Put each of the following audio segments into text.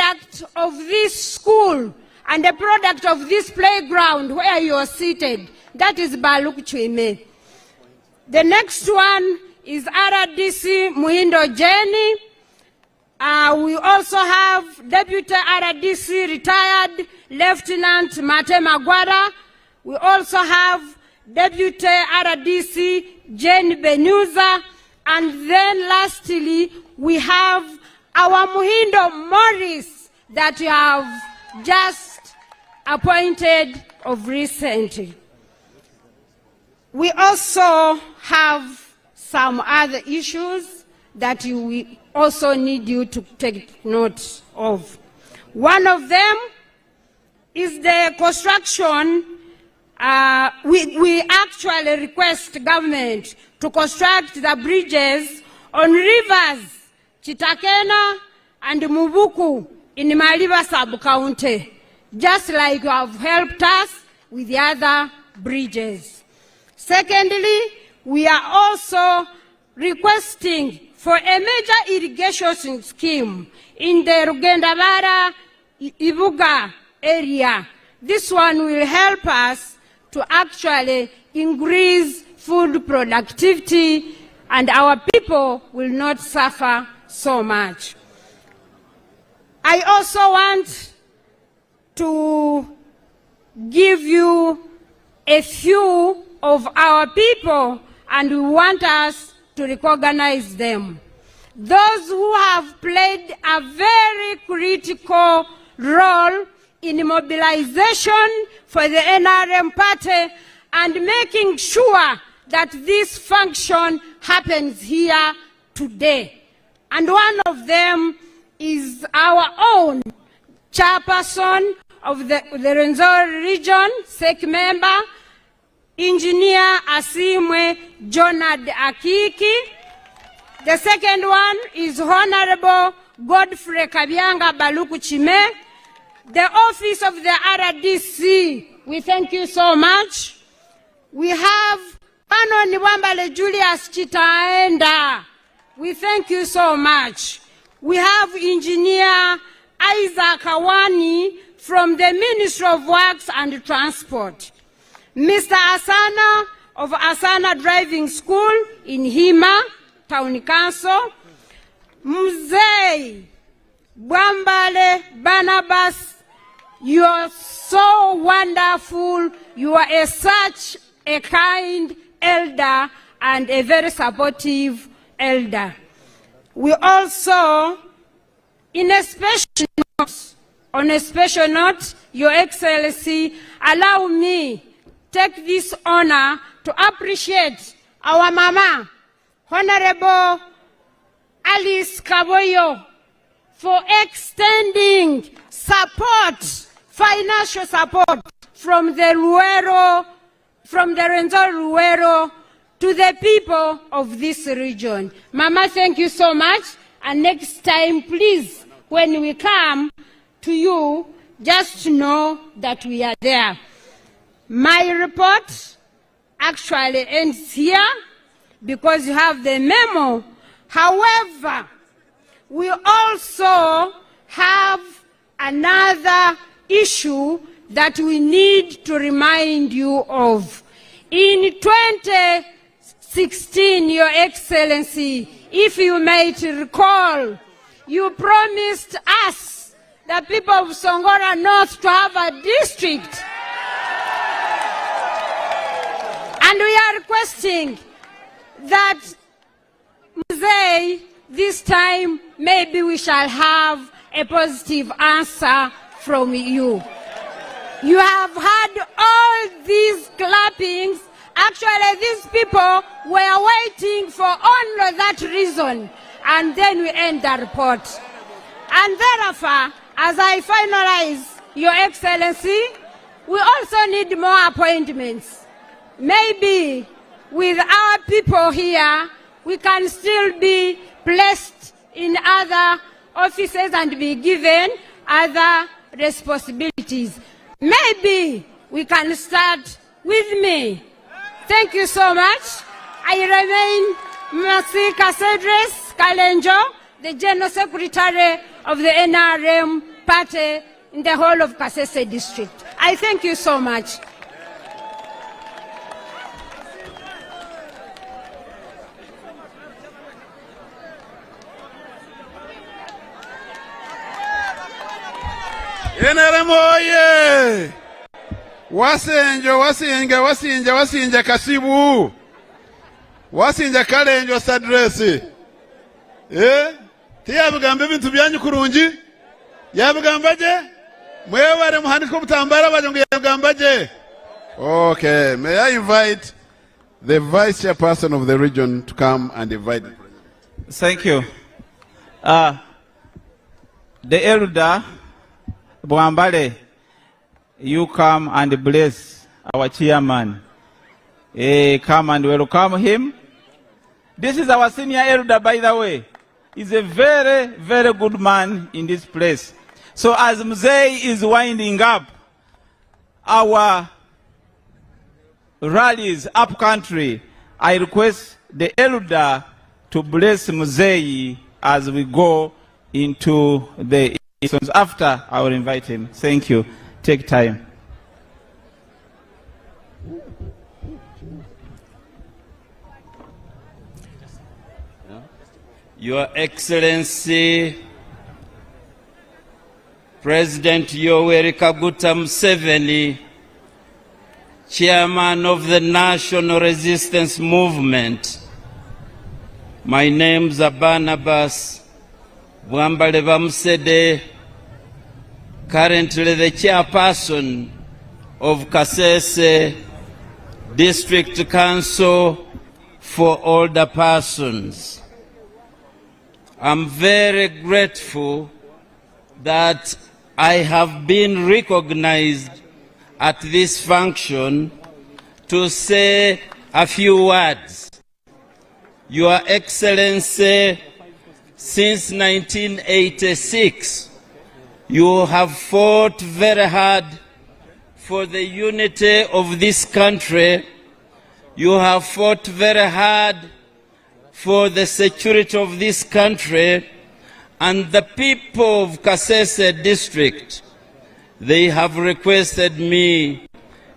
product of this school and the product of this playground where you are seated. That is Baluk Chwime. The next one is RDC Muhindo Jenny. We also have Deputy RDC retired Lieutenant Mate Magwara. We also have Deputy RDC Jane Benuza. And then lastly, we have our Muhindo Morris that you have just appointed of recently. We also have some other issues that we also need you to take note of. One of them is the construction. We actually request government to construct the bridges on rivers Chitakena and Mubuku in Maliba sub-county, just like you have helped us with the other bridges. Secondly, we are also requesting for a major irrigation scheme in the Rugendabara Ibuga area. This one will help us to actually increase food productivity and our people will not suffer so much. I also want to give you a few of our people and we want us to recognize them. Those who have played a very critical role in mobilization for the NRM party and making sure that this function happens here today. And one of them is our own chairperson of the Rwenzori region, SEC member, Engineer Asimwe Jonad Akiki. The second one is Honorable Godfrey Kabyanga Baluku Chime. The office of the RDC, we thank you so much. We have Pano Niwambale Julius Chitaenda. We thank you so much. We have Engineer Isaac Awani from the Ministry of Works and Transport. Mr. Asana of Asana Driving School in Hima, Town Council. Mzee Bwambale Barnabas, you are so wonderful. You are such a kind elder and a very supportive elder. We also, on a special note, Your Excellency, allow me take this honor to appreciate our mama, Honorable Alice Kaboyo, for extending support, financial support from the Rwenzori Ruwero to the people of this region. Mama, thank you so much. And next time, please, when we come to you, just know that we are there. My report actually ends here because you have the memo. However, we also have another issue that we need to remind you of. In 2016, Your Excellency, if you might recall, you promised us, the people of Busongora North, to have a district. And we are requesting that, Mzee, this time maybe we shall have a positive answer from you. You have had all these clappings. Actually, these people were waiting for only that reason. And then we end the report. And therefore, as I finalize, Your Excellency, we also need more appointments. Maybe with our people here, we can still be placed in other offices and be given other responsibilities. Maybe we can start with me. Thank you so much. I remain Masika Cedres Kalenjo, the General Secretary of the NRM party in the whole of Kasese district. I thank you so much. Eneramoye! Wasinja kasibu. Wasinja kalenjo sadresi. Tiyabugambe bintu byanyu kurungi? Yabugambaje? Mwebare muhandiko mutambara bajonge yabugambaje? Okay, may I invite the vice chairperson of the region to come and invite the president. Thank you. The elder Bwambale, you come and bless our chairman. Come and welcome him. This is our senior elder, by the way. He's a very, very good man in this place. So as Mzee is winding up our rallies up country, I request the elder to bless Mzee as we go into the elections. After, I will invite him. Thank you. Take time. Your Excellency, President Yoweri Kaguta Museveni, Chairman of the National Resistance Movement. My name is Barnabas Bwambale Bamusede, currently the chairperson of Kasese District Council for Older Persons. I'm very grateful that I have been recognized at this function to say a few words. Your Excellency, since 1986, you have fought very hard for the unity of this country. You have fought very hard for the security of this country, and the people of Kasese district, they have requested me,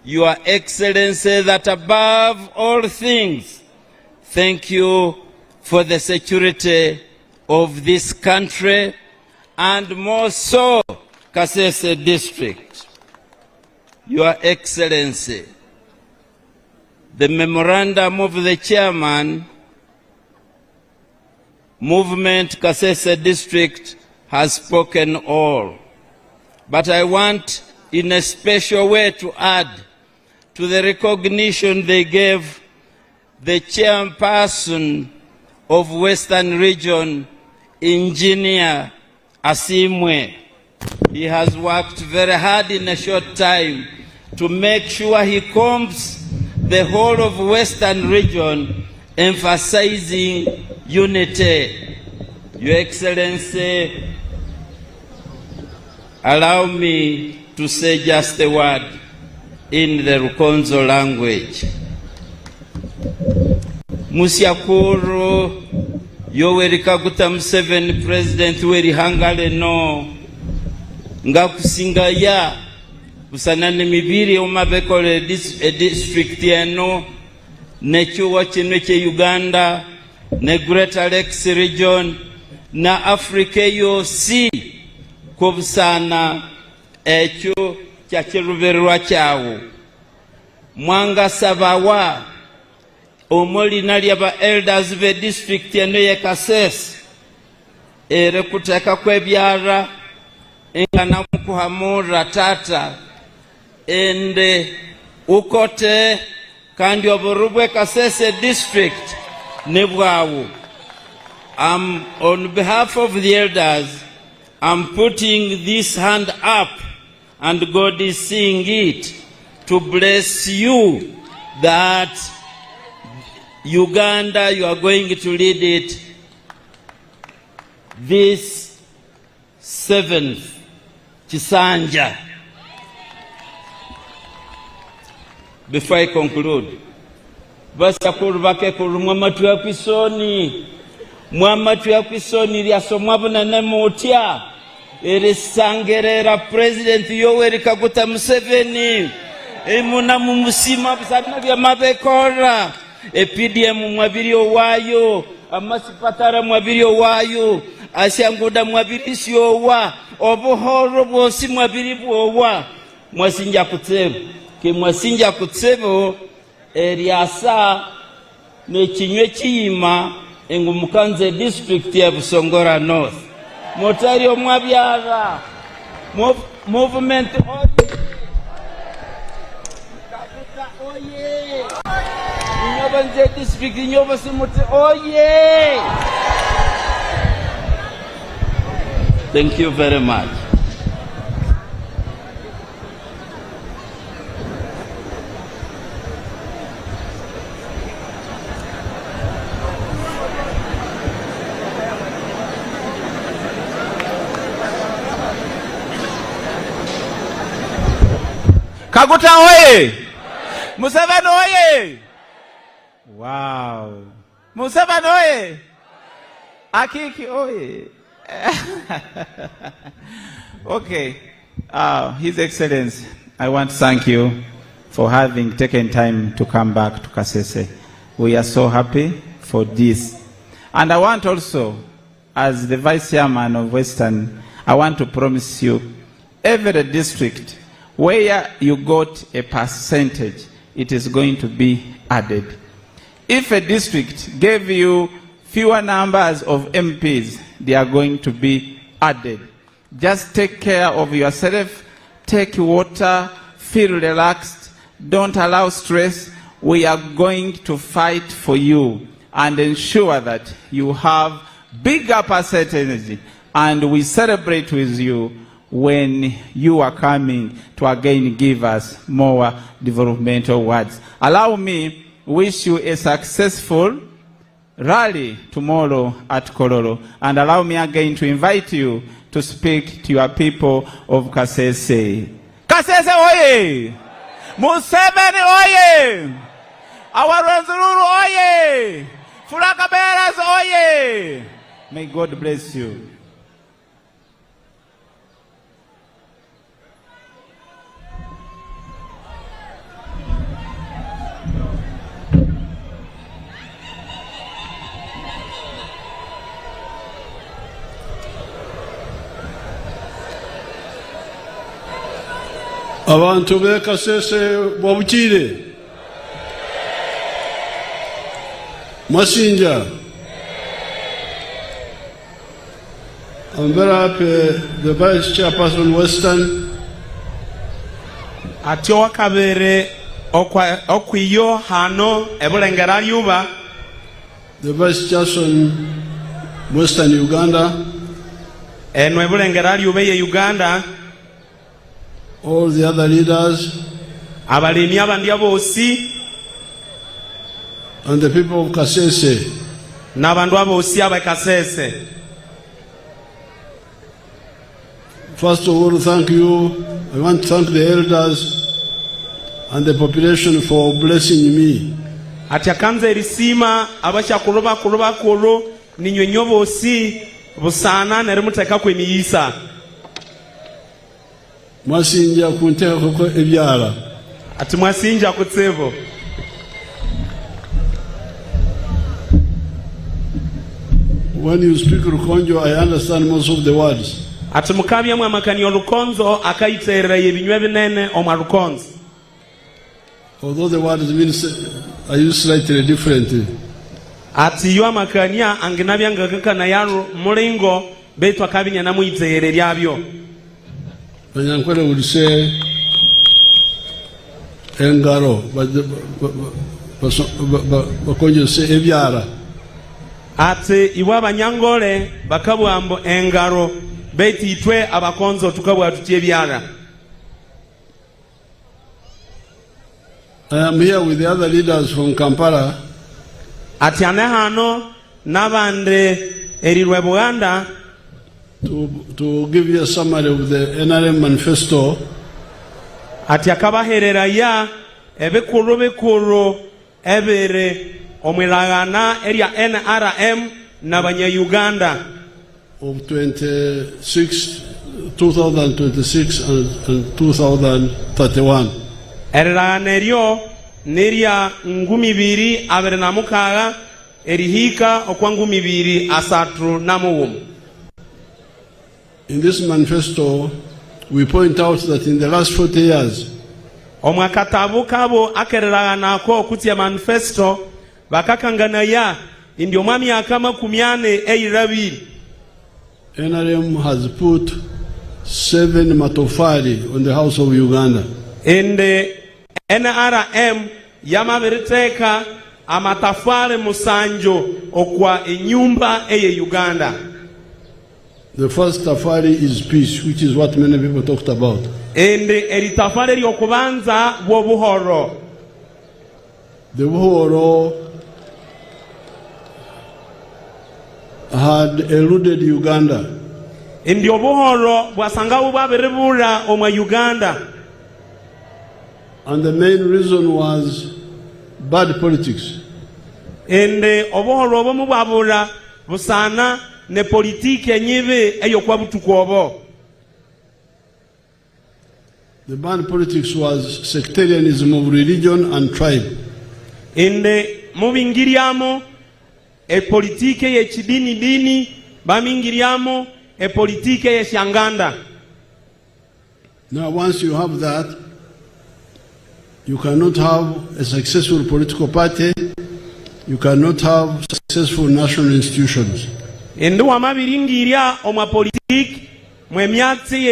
Your Excellency, that above all things, thank you for the security of this country, and more so Kasese district. Your Excellency, the memorandum of the chairman, Movement Kasese district has spoken all. But I want in a special way to add to the recognition they gave the chairperson of Western Region, Engineer Asimwe. He has worked very hard in a short time to make sure he combs the whole of Western Region, emphasizing unity. Your Excellency, allow me to say just a word in the Rukonzo language. Musyakuru Yoweri Kaguta Museveni, President weri hangale no ngakusinga ya usanane mibiri umabekole district yeno nechuwa chino che Uganda ne Greater Lakes region na Africa yosi kubusana echo kya kiruberwa kyawo mwanga sabawa omoli nali aba elders be district yeno ye Kasese ere kuteka kwebyara engana kuhamura tata ende ukote kandi oburubwe Kasese district nebwawo. On behalf of the elders, I'm putting this hand up, and God is seeing it, to bless you that Uganda, you are going to lead it this 7th Chisanja. Before I conclude, basakuru bake kurumwa matu ya kwisoni, mwamatu ya kwisoni liasomwabu na nemutia, erisangerera President Yoweri Kaguta Museveni emuna mumusima bisana bya mabekora EPDM mwabirio wayo amasipatara mwabirio wayo asyanguda mwabirisyo wa obuhoro bwosi mwabiribwo wa mwasinja kutsebo ke mwasinja kutsebo eriasa nekinywe kiyima engumukanze district ya Busongora North motario mwabyara movement oye Nyobanze district Nyobosi muti oye. Thank you very much. Kaguta oye! Museveni oye! Wow. Museveni oye! Akiki oye! Okay. His Excellency, I want to thank you for having taken time to come back to Kasese. We are so happy for this. And I want also, as the Vice Chairman of Western, I want to promise you, every district where you got a percentage, it is going to be added. If a district gave you fewer numbers of MPs, they are going to be added. Just take care of yourself, take water, feel relaxed, don't allow stress. We are going to fight for you and ensure that you have bigger percentage, and we celebrate with you when you are coming to again give us more developmental words. Allow me wish you a successful rally tomorrow at Kololo, and allow me again to invite you to speak to your people of Kasese. Kasese oye! Museveni oye! Awarenzururu oye! Fulaka bearers oye! May God bless you. Abantu be Kasese bobukire Masinja. I'm very happy the Vice Chairperson Western Atio kabere okwiyo hano ebulengera yuba, the Vice Chairperson Western Uganda, eno ebulengera yuba ye Uganda, all the other leaders, abalimi abandi abosi, and the people of Kasese. N'abantu abosi ab'Kasese. First of all, thank you. I want to thank the elders and the population for blessing me. Atyakanze erisima abashakuloba kolo ninywe nyobosi busana nerimuteka kwemiyisa. Mwasinja kunteka koko ebyala. Ati mwasinja kutsebo. When you speak Rukonjo, I understand most of the words. Ati mukabya mwamakani olukonzo akayiterera yebinywe binene omwa lukonzo. Although the words mean are used slightly differently. Ati yo amakania anginabya ngakakana yaro mulingo betu akabinya namuyiterera lyabyo. Banyankwele would say engaro, but Bakonjo say ebyara. Ati iwa banyangole bakabwambo engaro beti itwe abakonzo tukabwa tutie byara. I am here with the other leaders from Kampala. Ati ane hano nabande erirwe Buganda to give you a summary of the NRM manifesto. Ati akabaherera ya ebekuru ebere omwilagana area NRM na banya Uganda of 26 2026 and 2031. Eriraneryo neria ngumi biri abere na mukaga erihika okwa ngumi biri asatru na muwum. In this manifesto, we point out that in the last 40 years, omwakatabu kabo akereragana ko kutia manifesto bakakangana ya indio mwami akama kumiane eirabiri. NRM has put 7 matofari on the house of Uganda. And NRM yamabereteka amatafari musanjo okwa enyumba eye Uganda. The first tafari is peace, which is what many people talked about. And eritafari lyokubanza bwobuhoro. The buhoro had eluded Uganda. Ndi obuhoro bwasanga bwaberebura omwa Uganda. And the main reason was bad politics. And obuhoro obumu bwabura busana ne politiki enyibe eyokwa butukobo. The bad politics was sectarianism of religion and tribe. Ende mubingiriamo e politike ye chidini dini bamingiriamo e politike ye shanganda. Now once you have that, you cannot have a successful political party, you cannot have successful national institutions. Ende wamabiringiria oma politiki mwemyatsi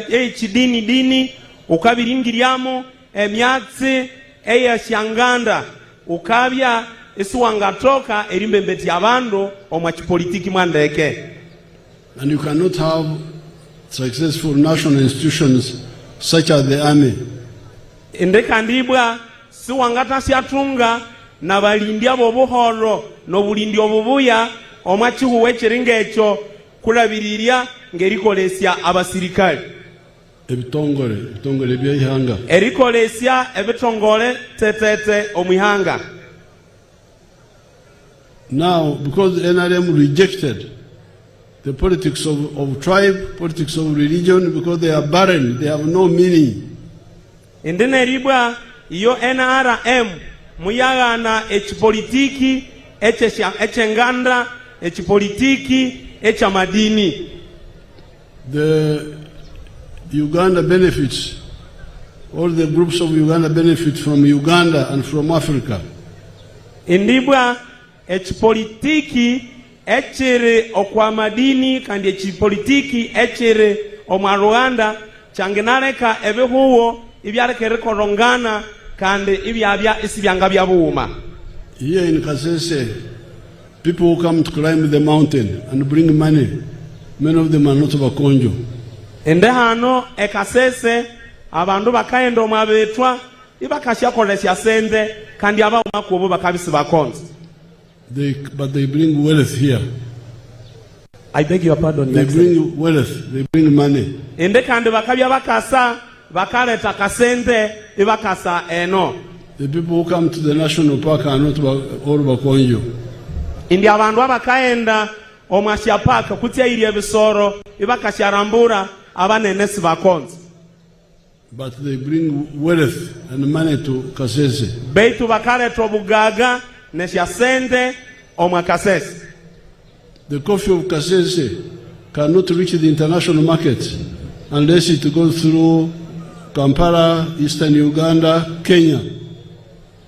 ye chidini dini ukabiringiriamo emyatsi eye shanganda ukabya isuwangatoka erimbembeti abantu omwa chipolitiki mwandeke. And you cannot have successful national institutions such as the army. Indekandibwa siwangata syatunga na balindi abo buhoro no bulindi obubuya omwa chihuwe chiringecho kulabiriria ngerikolesya abasirikali. Ebitongole by'ihanga. Erikolesya ebitongole tetete omwihanga. Now, because the NRM rejected the politics of tribe, politics of religion, because they are barren, they have no meaning. Indene ribwa iyo NRM muyagana echipolitiki echenganda echipolitiki echamadini. The Uganda benefits, all the groups of Uganda benefit from Uganda and from Africa. Indibwa echipolitiki echere okwa madini kandi echipolitiki echere omwa Rwanda changenareka ebihuwo ibyareke korongana kandi ibyabya isibyanga byabuuma. Here in Kasese, people who come to climb the mountain and bring money, many of them are not Bakonjo. Ende hano ekasese abandu bakaenda omwabetwa ibakashya kolesya sente kandi aba makubo bakabisi bakonze. But they bring wealth here. I beg your pardon. They bring wealth, they bring money. Ende kandi bakabya bakasa bakaleta kasente ibakasa eno. The people who come to the national park are not all Bakonjo. Indi abandu abakaenda omwasya park kutya iri ebisoro ibakashya rambura abanenesi bakonze. But they bring wealth and money to Kasese. Beitu bakaleta obugaga nesya sente omwa Kasese. The coffee of Kasese cannot reach the international market unless it goes through Kampala, Eastern Uganda, Kenya.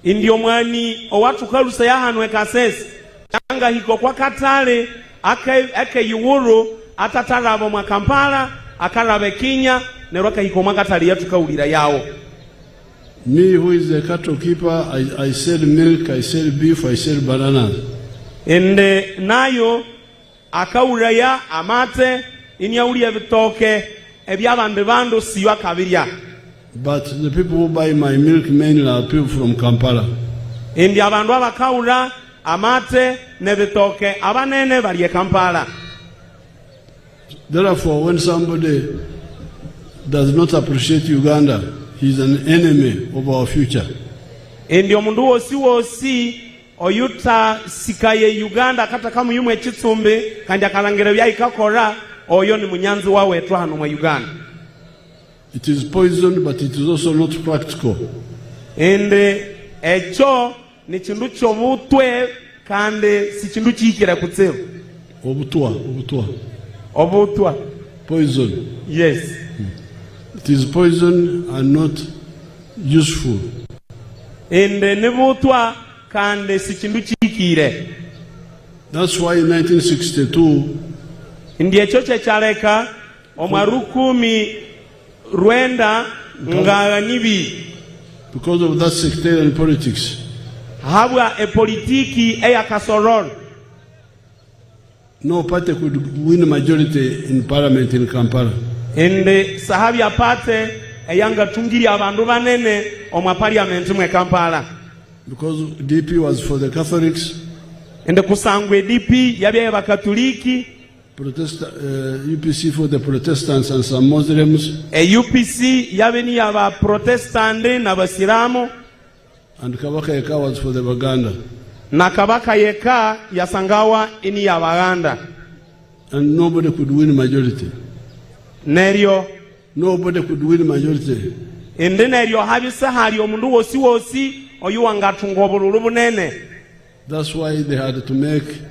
Indio mwani owatukalusa yahanwe Kasese changa hiko kwa Katale ake yuwuru atatarabo mwa Kampala akarabe Kenya neroka hiko mwa Katale yetu kaulira yao. Me, who is a cattle keeper, I sell milk, I sell beef, I sell bananas. Ende nayo akaulaya amate inyaulia bitoke ebyabande bando siwa kabirya. But the people who buy my milk mainly are people from Kampala. Indi abandu abakaula amate ne bitoke abanene bali Kampala. Therefore, when somebody does not appreciate Uganda, he is an enemy of our future. Indi omundu wosi oyuta sikaye Uganda kata kama yumwe chitsumbe kandi akalangira bya ikakora oyo ni munyanzi wa wetu hano mu Uganda. It is poison, but it is also not practical. Ende echo ni chindu chobutwe kandi si chindu chikira kutsibu. Obutwa. Poison. Yes. It is poison and not useful. Ende nebutwa kandi si chindu chikire. That's why in 1962 ndiye choche chareka omwarukumi Rwanda nganibi, because of that sectarian politics, habwa e politiki eya kasoror, no party could win a majority in parliament in Kampala. Ende sahabi apate eyanga tungiri abandu banene omwa parliament mwe Kampala, because DP was for the Catholics, ende kusangwe DP yabye bakatoliki, UPC for the Protestants and some Muslims, UPC yabeni yaba Protestante na Basilamu, and Kabaka Yeka was for the Baganda, na Kabaka Yeka yasangawa ini ya Baganda, and nobody could win majority. Nerio nobody could win majority. Ende nerio habisa hari omundu wosi oyuwanga tungobululu bunene. That's why they had to make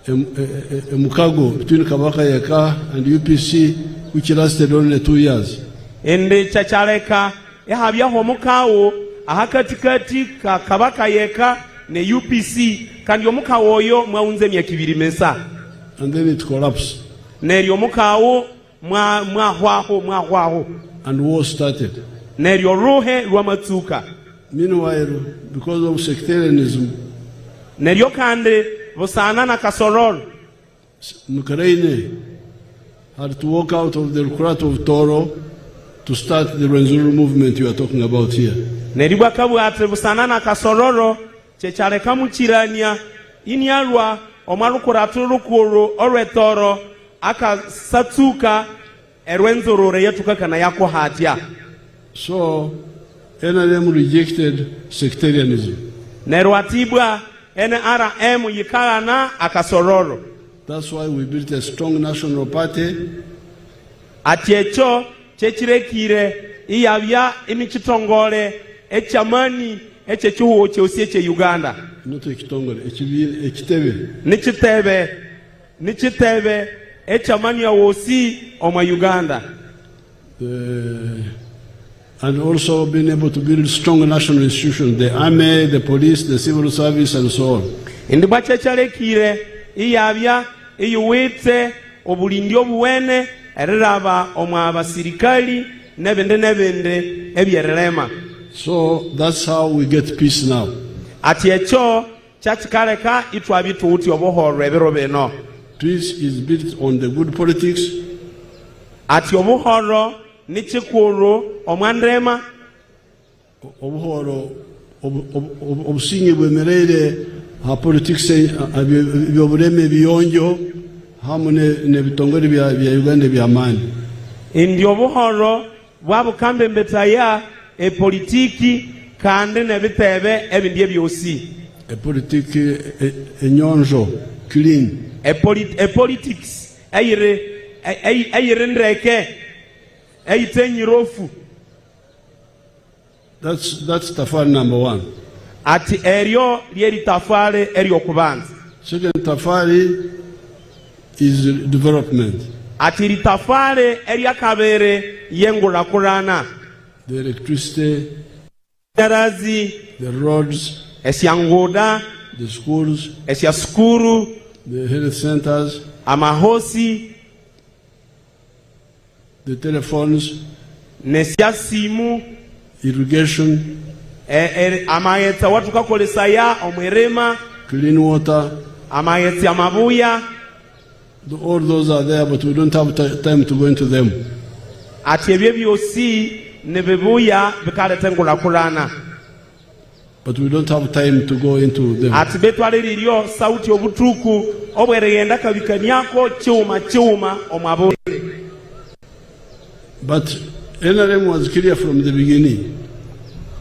a mukago between Kabaka Yeka and UPC, which lasted only 2 years. Ende chachareka habya homukawo ahakatikati ka Kabaka Yeka ne UPC kandi omukawo oyo mwaunze myaka 2 mesa. And then it collapsed. Nerio mukawo mwa and war started. Nerio ruhe rwamatsuka. Meanwhile, because of sectarianism, nerio kande busana na kasorol, Mukarene had to walk out of the Rukurat of Toro to start the Rwenzuru movement you are talking about here. Neribwa kabu atre busana na kasororo chechare kamuchirania inyalwa omarukuratu rukuru orwetoro aka satsuka erwenzurure yetuka kana yako hatia. So NRM rejected sectarianism. Nerwatibwa NRM yikana akasororo. That's why we built a strong national party. Atiecho chechirekire iyabya imichitongole echamani echechuo cheosie che Uganda. Not ekitongole, ekitebe. Nichitebe echamani ya wosi oma Uganda. And also being able to build strong national institutions, the army, the police, the civil service, and so on. Indiba checharekire iyabya iyuwite obulindio buwene ereraba omwa abasirikali nebende ebyerelema. So that's how we get peace now. Ati echo chachikareka itwabitu uti obuhoro ebiro beno. Peace is built on the good politics. Ati obuhoro nichikuru omwandrema. Obuhoro obusinge bwemerere ha politics byobureme biyonjo hamune nebitongore bya Uganda byamani. Indio obuhoro bwabukambe mbetaya e politiki kandi nebitebe ebindie byosi. E politiki enyonjo clean. E politics ayire ndreke ayitenyirofu. That's tafari number 1. Ati eryo lieri tafari eryo kubanza. Second tafari is development. Ati ritafari erya kabere yengula kurana. The electricity, the roads, esyangoda, the schools, esyaskuru, the health centers, amahosi, the telephones, nesyasimu, irrigation, amayetsa watu kakolesa ya omwerema, clean water, amayetsa amabuya. All those are there, but we don't have time to go into them. Ati ebyo byosi nebebuya bikaleta ngulakulana. But we don't have time to go into them. Ati betwale liryo sauti obutuku obwereyenda kabikaniako chiuma omwabu. But NRM was clear from the beginning.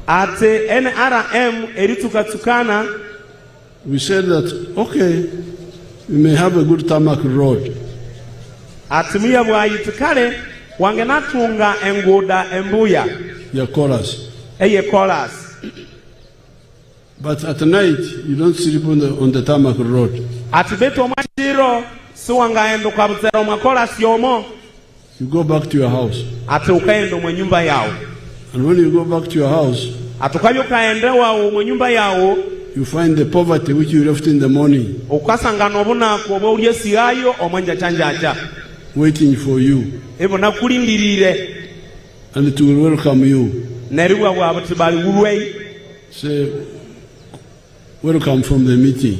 Ati NRM eritukatukana. We said that, okay, we may have a good tarmac road, atimuya bwayitikale wange natunga enguda embuya your chorus. eye chorus. But at night, you don't sleep on the tarmac road. Atibeto machiro siwangaendo kwa buzero mwa chorus yomo. You go back to your house. Ati ukaendo mwa nyumba yao. And when you go back to your house, atukayo kaendewa mwa nyumba yao, you find the poverty which you left in the morning ukasangana obuna kuoba ulyesigayo omwenja chanjaja waiting for you, ebo nakulindirire, and it will welcome you. neriwa bwabutibali ulwei, Say, welcome from the meeting.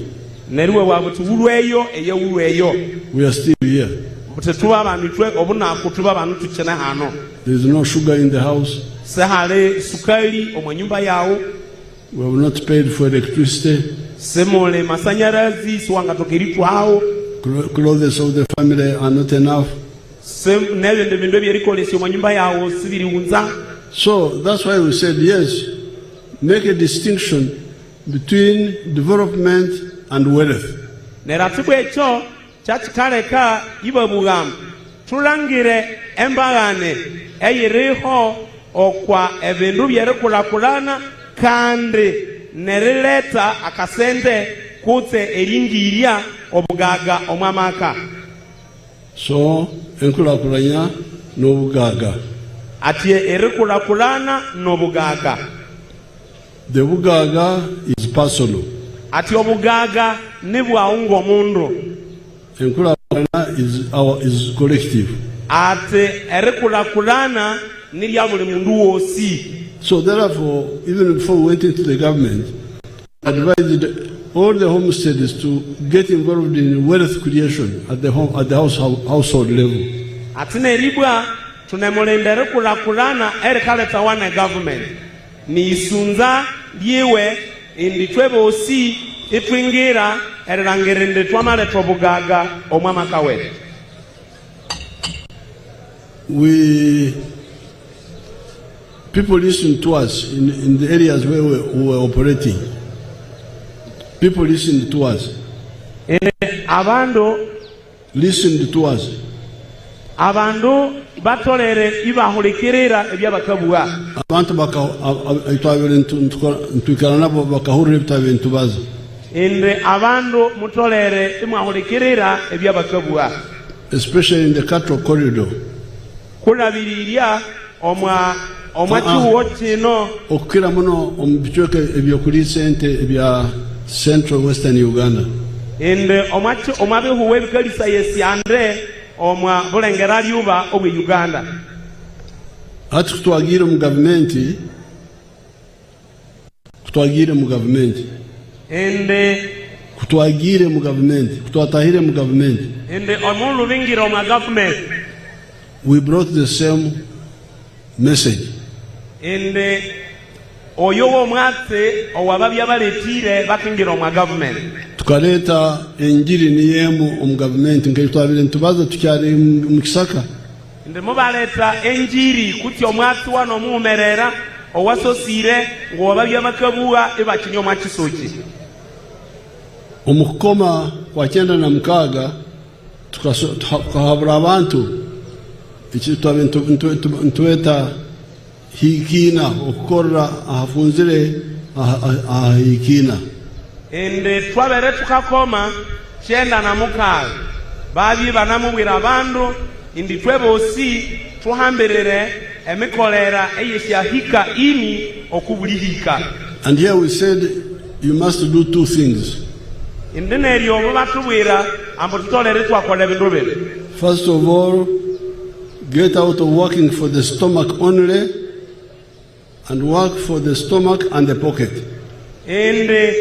neriwa bwabuti ulweyo eye ulweyo. We are still here. Butetuba abantu twe obuna kutuba abantu tukene hano. There is no sugar in the house. Sehale sukali omwa nyumba yao. We have not paid for electricity. Semole masanyarazi siwanga tokeri twao. Clothes of the family are not enough. Nebende bintu byerikolesi omwa nyumba yao sibiri unza. So that's why we said, yes, make a distinction between development and wealth. Neratibu echo chachikaleka ibo bugam tulangire embagane eyiriho okwa ebintu byerikulakulana kandi nerileta akasente kutse eringirya obugaga omwamaka. So enkulakulanya n'obugaga. Ati erikulakulana n'obugaga. The bugaga is personal. Ati obugaga nibwaungo mundu. Enkulakulana is collective. Ati erikulakulana nilya buli mundu wosi. So therefore, even before we went into the government, I advised all the homesteaders to get involved in wealth creation at the household level. Ati neribwa tunemulendere kulakulana erikaleta wane government. Ni isunza liwe inditwebe osi itwingira erirangirinde twamaleta obugaga omwamaka wetu. People listened to us in the areas where we were operating. People listened to us. Abando listened to us. Abando batolere ibahulikirira ebyabakabuwa. Abantu itwabere ntukana nabo bakahurira bitabintu baza. Inde abando mutolere imwahulikirira ebyabakabuwa. Especially in the cattle corridor. Kulabiriria omwachiwo kino okukira muno omubichoke ebyokuli sente ebya Central Western Uganda. Inde omwabihuwe bikalisa yesiandre omwa bulengera lyuba obwe Uganda. Ati kutwagire mu government. Inde kutwagire mu government, kutwatahire mu government. Inde omulu bingira omwa government. We brought the same message. Inde oyowo mwate owababya baletire bakingira omwa government. Tukaleta enjiri niyemu omu government nke twabire ntubaza tukyali mu Kisaka. Inde mubaleta enjiri kuti omwati wano mumerera owasosire ng'owababya bakabuwa ebakinyo omwa kisoki. Omukoma kwa 96 tukahabura abantu ekitwabe ntweta hikina okukorra ahafunzire hikina. Ende twabere tukakoma 96 babi banamubwira abandu indi twebosi tuhambirire emikolera eyesya hika ini okubulihika. And here we said you must do two things. Indi neryo batubwira ambo tutolere twakola bintu bibiri. First of all, get out of working for the stomach only and work for the stomach and the pocket. Ende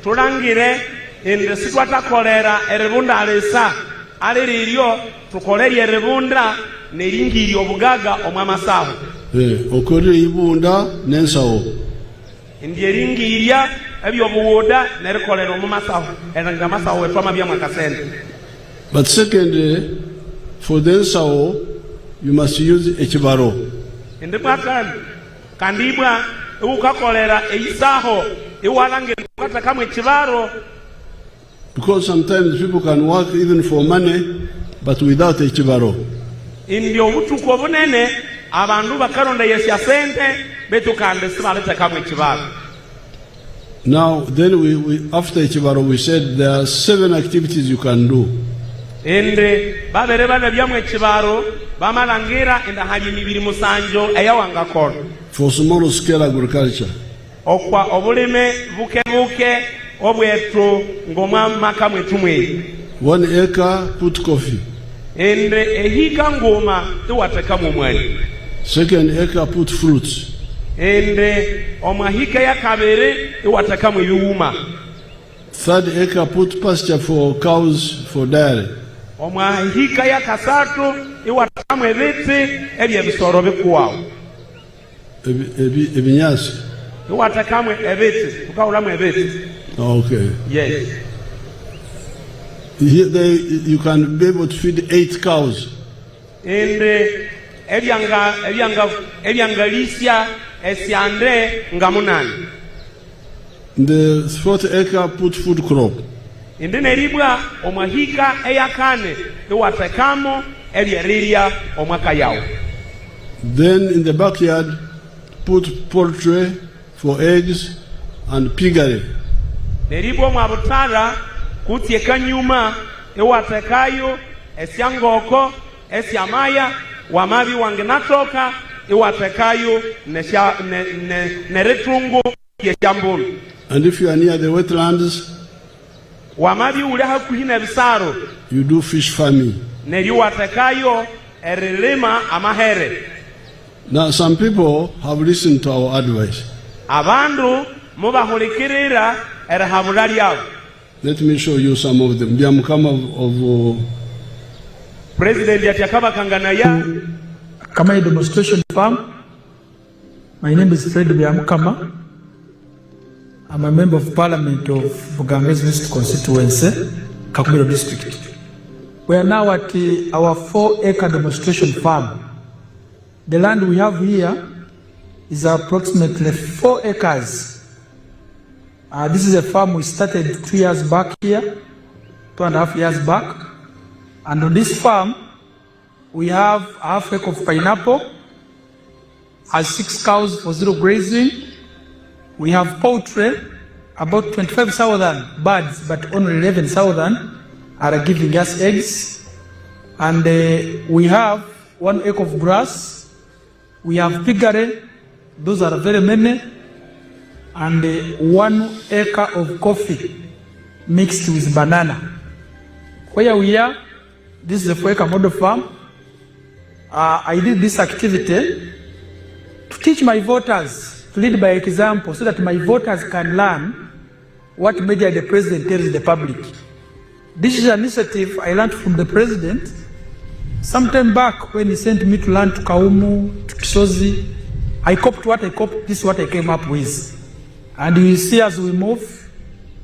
tulangire ende sitwatakolera erebunda alesa aliriryo tukolere erebunda neringiri obugaga omwamasaho. Okore ibunda nensawo. Indi eringirya ebyobuwoda nerikolera omwamasaho eranga masaho etwamabya mwakasente. But secondly, for the nsawo you must use ekibaro. Indi kwakandi kandibwa ukakolera eisaho iwalange kwata kamwe ekibaro. Because sometimes people can work even for money but without a chibaro. Indio obutuku obunene abandu bakaronda yesya sente betukande sibaleta kamwe chibaro. Now, then we after chibaro we said there are 7 activities you can do. Ende babere bana byamwe chibaro bamalangira enda hali mibiri musanjo eyawangakora. For small scale agriculture. Okwa obulime buke obwetu ngoma maka mwetumwe. 1 acre put coffee. Ende ehika ngoma tuwateka mumwani. 2nd acre put fruits. Ende omahika ya kabere tuwateka mwiuma. 3rd acre put pasture for cows for dairy. Omahika ya kasatu iwateka mwebiti ebye bisoro bikuwao. Ebinyasi. Iwateka mwebiti tukawula mwebiti. Okay. Yes. Here you can be able to feed 8 cows. Ende ebyangalisya esyande ngamunani. The 4th acre put food crop. Ende neribwa omahika eyakane iwatekamo ebyeriria omwaka yawo. Then in the backyard put poultry for eggs and piggery. Neribwa mwabutara kutieka nyuma iwatekayo esyangoko esyamaya wamabi wangenatoka iwatekayo neretungu yesyambulu. And if you are near the wetlands, wamabi uli hakuhina bisaro, you do fish farming. Neriwatekayo erilima amahere. Now some people have listened to our advice. Abandu mubahulikirira erahabulali yabo. Let me show you some of them. Byamukama of President Yatakaba Kanganaya. Kama a demonstration farm. My name is Fred Byamukama. I'm a member of Parliament of Bugambezi East Constituency, Kakumiro District. We are now at our 4-acre demonstration farm. The land we have here is approximately 4 acres. This is a farm we started 2 years back here, 2.5 years back. And on this farm, we have half acre of pineapple, has 6 cows for 0 grazing. We have poultry, about 25,000 birds, but only 11,000 are giving us eggs. And we have 1 acre of grass. We have piggery, those are very many. And 1 acre of coffee mixed with banana. Where we are, this is a 4-acre model farm. I did this activity to teach my voters, to lead by example, so that my voters can learn what media the president tells the public. This is an initiative I learned from the president sometime back when he sent me to learn to Kaumu, to Kisozi. I copied what I copied, this is what I came up with. And you see as we move,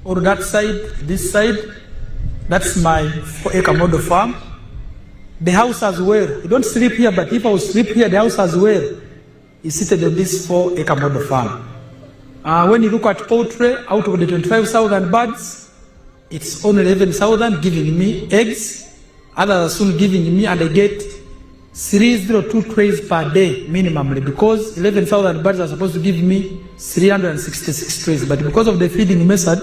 or that side, this side, that's my 4-acre model farm. The house as well. You don't sleep here, but if I will sleep here, the house as well is seated on this 4-acre model farm. When you look at poultry, out of the 25,000 birds, it's only 11,000 giving me eggs. Others are soon giving me, and I get 302 trays per day minimally, because 11,000 birds are supposed to give me 366 trays. But because of the feeding method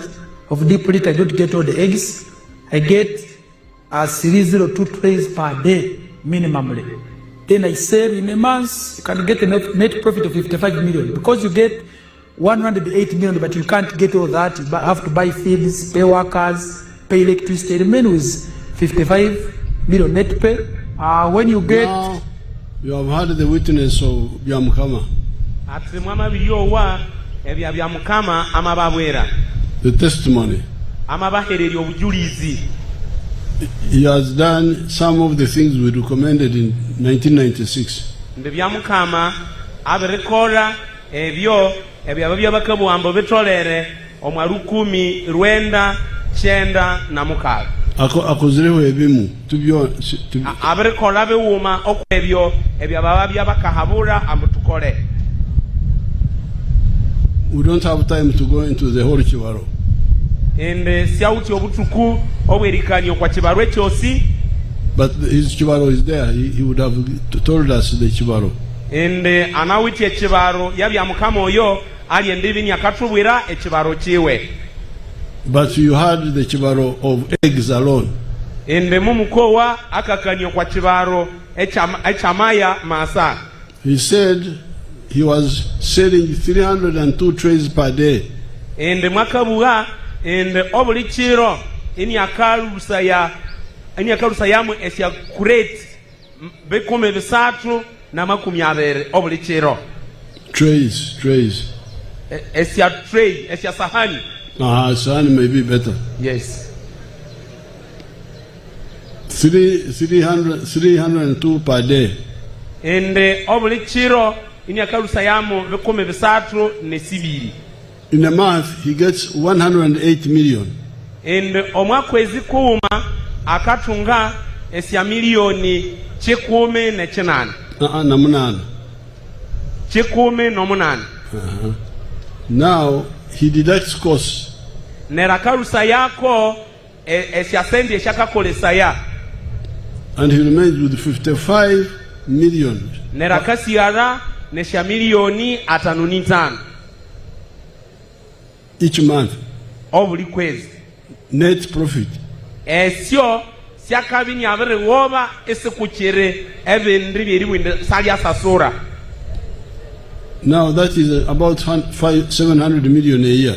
of deep litter, I don't get all the eggs. I get 302 trays per day minimally. Then I sell in a month, you can get a net profit of 55 million. Because you get 108 million, but you can't get all that. You have to buy feeds, pay workers, pay electricity. The remain with 55 million net pay. When you get... Now, you have heard the witness of Byamukama. The testimony. He has done some of the things we recommended in 1996. Akozireho ebimu tubyo aberekola bewuma okwebyo ebyababa byabakahabura ambutukole. We don't have time to go into the whole Kibaro. Ende siauti obutuku obwerikanyo kwa Kibaro ekyosi. But his chibaro is there. He would have told us the chibaro. Ende anawiti echibaro yabya mukama oyo ali endibini akatubwira echibaro chiwe. But you had the chibaro of eggs alone. Ende mumukowa akakanyo kwa chibaro echamaya masa. He said he was selling 302 trays per day. Ende mwakabuga ende obuli chiro ini akalusa yamu esya kureti bekume bisatu na makumi abere obuli chiro. Trays. Esya tray, esya sahani. Sahani may be better. Yes. 302 per day. Ende obuli chiro ini akalusa yamu bekume bisatu ne sibiri. In a month, he gets 108 million. Ende omwakwezi kuuma akatunga esya milioni chikume ne chinana. Namunana. Chikume no munana. Now, he deducts costs. Nerakarusa yako esya sendi eshakakolesa ya. And he remains with 55 million. Nerakasiara nesya milioni 55. Each month. Obuli kwezi. Net profit. Esyo syakabini abere woba esikuchire ebindri byeriwinde salya sasura. Now that is about 700 million a year.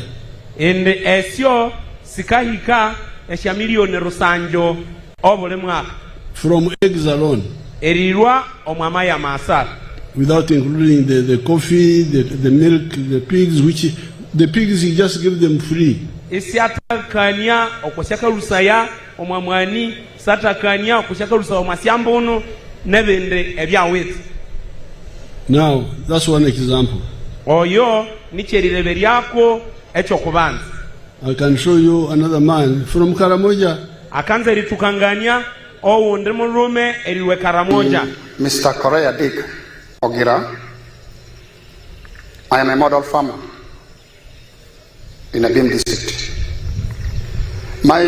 Ende esyo sikahika esya milioni rusanjo obule mwaka. From eggs alone. Erirwa omwama ya masala. Without including the coffee, the milk, the pigs, which the pigs he just give them free. Isyatakanya okusyaka lusaya omwamwani satakanya okusyaka lusaya omasyambono nebende ebyawezi. Now that's one example. Oyo nicherirebe lyako ekyokubanza. I can show you another man from Karamoja. Akanza eritukanganya owundi mulume eriwe Karamoja. Mr. Korea Dick Ogira, I am a model farmer in a Abim district. My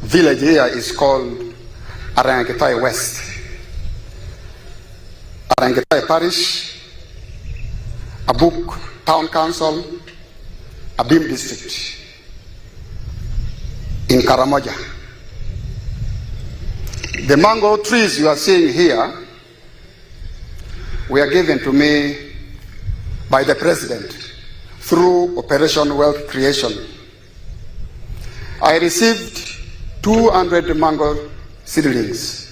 village here is called Arangetai West. Arangetai Parish, Abuk Town Council, Abim district in Karamoja. The mango trees you are seeing here were given to me by the president through Operation Wealth Creation. I received 200 mango seedlings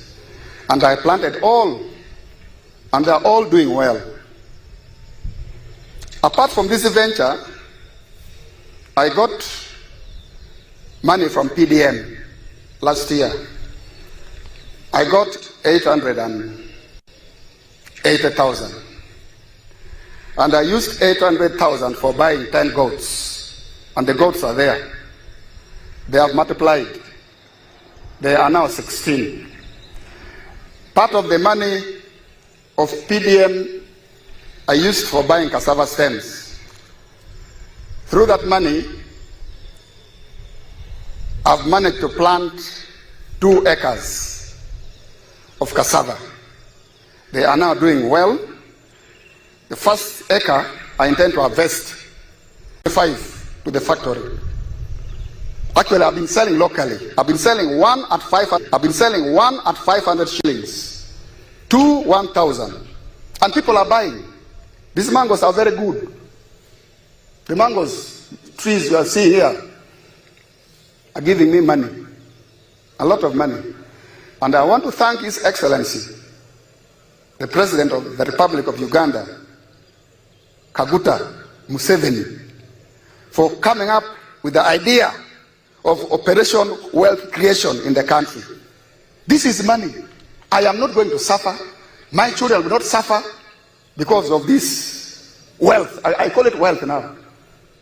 and I planted all, and they are all doing well. Apart from this venture, I got money from PDM last year. I got 880,000. And I used 800,000 for buying 10 goats. And the goats are there. They have multiplied. They are now 16. Part of the money of PDM I used for buying cassava stems. Through that money, I've managed to plant 2 acres of cassava. They are now doing well. The first acre I intend to harvest 5 to the factory. Actually, I've been selling locally. I've been selling one at 500 shillings, 2 1,000, and people are buying. These mangoes are very good. The mangoes trees you are seeing here are giving me money, a lot of money. And I want to thank His Excellency, the President of the Republic of Uganda, Museveni, for coming up with the idea of Operation Wealth Creation in the country. This is money. I am not going to suffer. My children will not suffer because of this wealth. I call it wealth now.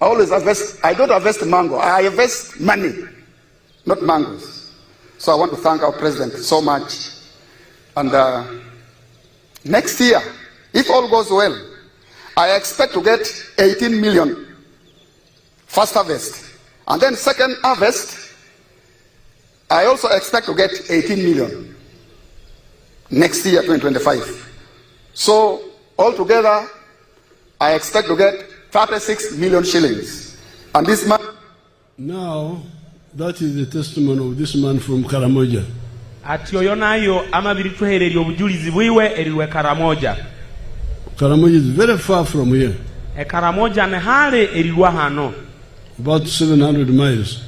I always harvest. I don't harvest mango. I harvest money, not mangoes. So I want to thank our president so much. And next year, if all goes well, I expect to get 18 million first harvest. And then second harvest, I also expect to get 18 million. next year, 2025. So altogether, I expect to get 36 million shillings. And this man... Now, that is the testimony of this man from Karamoja. Karamoja is very far from here. About 700 miles.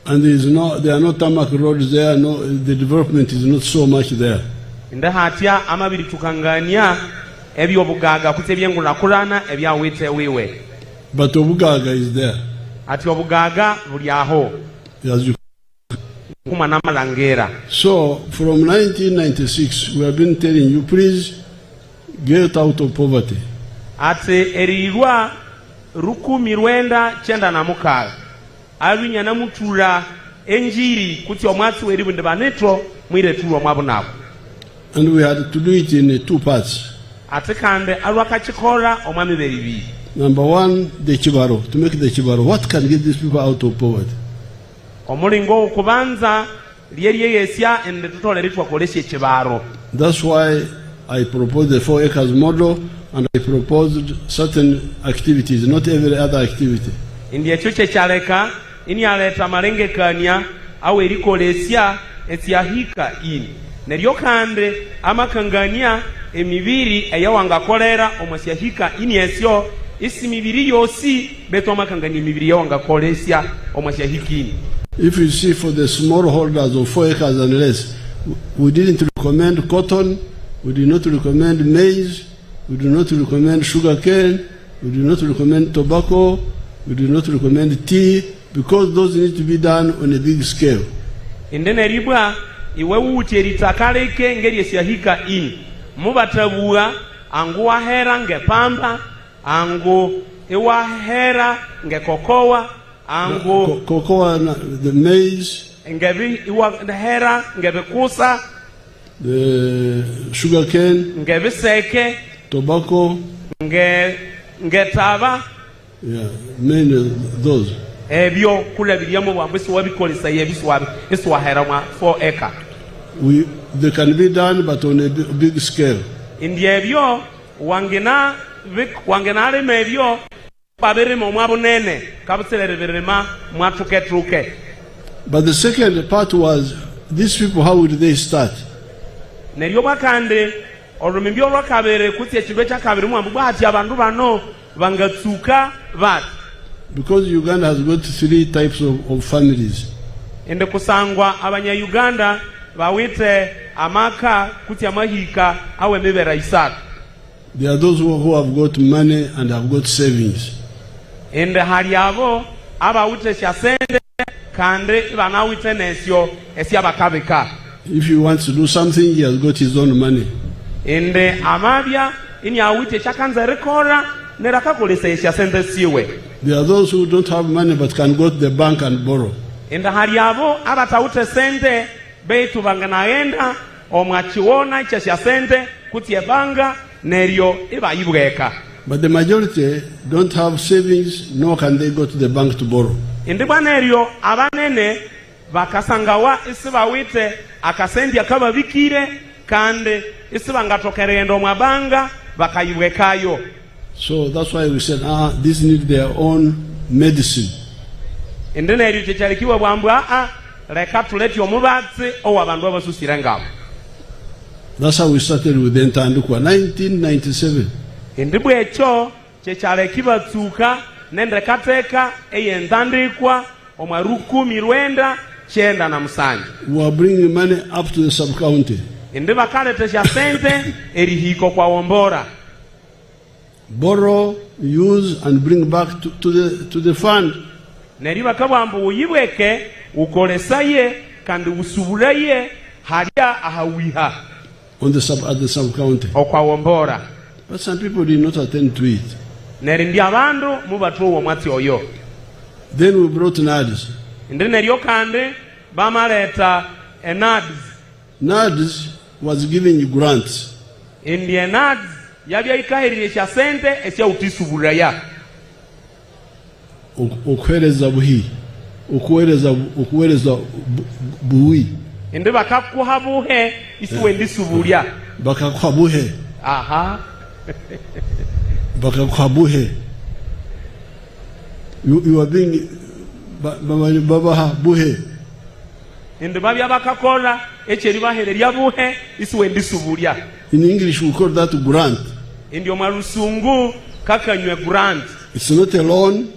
And there are no tarmac roads there. No, the development is not so much there. But Obugaga is there. So from 1996 we have been telling you, please get out of poverty. And we had to do it in 2 parts. Number one, the Chibaro, to make the Chibaro. What can get these people out of poverty? That's why I proposed the 4 acres model, and I proposed certain activities, not every other activity. Emibiri eyawanga kolera omusyahika inyesyo isimibiri yosi betomakangani emibiri yawanga kolesya omusyahikini. If you see, for the small holders of 4 acres and less, we didn't recommend cotton, we did not recommend maize, we do not recommend sugarcane, we do not recommend tobacco, we do not recommend tea, because those need to be done on a big scale. Indeneribwa iwe uteritakale ngeri esyahika ini. Mubatabua angu wahera nge pamba, angu iwahera nge kokoa, angu cocoa, the maize, ngevi iwahera nge bekusa, the sugarcane, nge biseke, tobacco, nge taba, yeah, many of those. Ebyo kula biliamo wambisi wabikolisa yebiswa iswahera mwa 4 acre. They can be done, but on a big scale. Indiebyo wangena remebyo babere mo mwabunene kabutselererema mwatruke. But the second part was, these people, how would they start? Neryo bakande olumibyo lwakabere kuti ekibe kyakabere mwambu ati abantu bano bangatsuka bat. Because Uganda has got 3 types of families. Ende kusangwa abanya Uganda bawite amaka kuti amahika awe mibera isatu. There are those who have got money and have got savings. Ende hali abo abawite syasente kande banawite nesyo esyabakabeka. If he wants to do something, he has got his own money. Ende amabya ini awite chakanza rekora nerakakolesa syasente siwe. There are those who don't have money but can go to the bank and borrow. Ende hali abo abatawute sente beitu banganaenda omwachiona cha sente kuti ebanga neryo ibayibweka. But the majority don't have savings, nor can they go to the bank to borrow. Indi bwaneryo abanene bakasangawa isibawite akasendi akaba bikire kande isibangatokerendo omwabanga bakayibwekayo. So that's why we said, these need their own medicine. Indi neryo chichalikiwa bwambwa leka tuleti omubatsi owabandu abasusire ngabo. That's how we started with the Ntandukwa, 1997. Indi bwecho chechalekibwa tsuka nende kateka eyentandikwa omwaruku mirwenda chenda na musanje. We are bringing money up to the sub-county. Indi bakalete sente erihiko kwa Wombora. Borrow, use and bring back to the fund. Neriba kabambu uyibweke ukolesaye kandi usubulaye halia ahawiha at the sub-county. Okwa Wombora. But some people did not attend to it. Nerindi abandu mubatuwa mwati oyo. Then we brought NADS. Indi neryo kande bamaleta NADS. NADS was giving grants. Indi NADS yabya ikahirisha sente esya utisubulaya. Okwereza buhi. ukuwereza buwi. Ende bakakuha buhe isiwe ndisubulia. Bakakuha buhe. Aha. Bakakuha buhe. You are being babaha buhe. Ende babya bakakola echeri bahererya buhe isiwe ndisubulia. In English we call that grant. Ndio marusungu kakanywe grant. It's not a loan.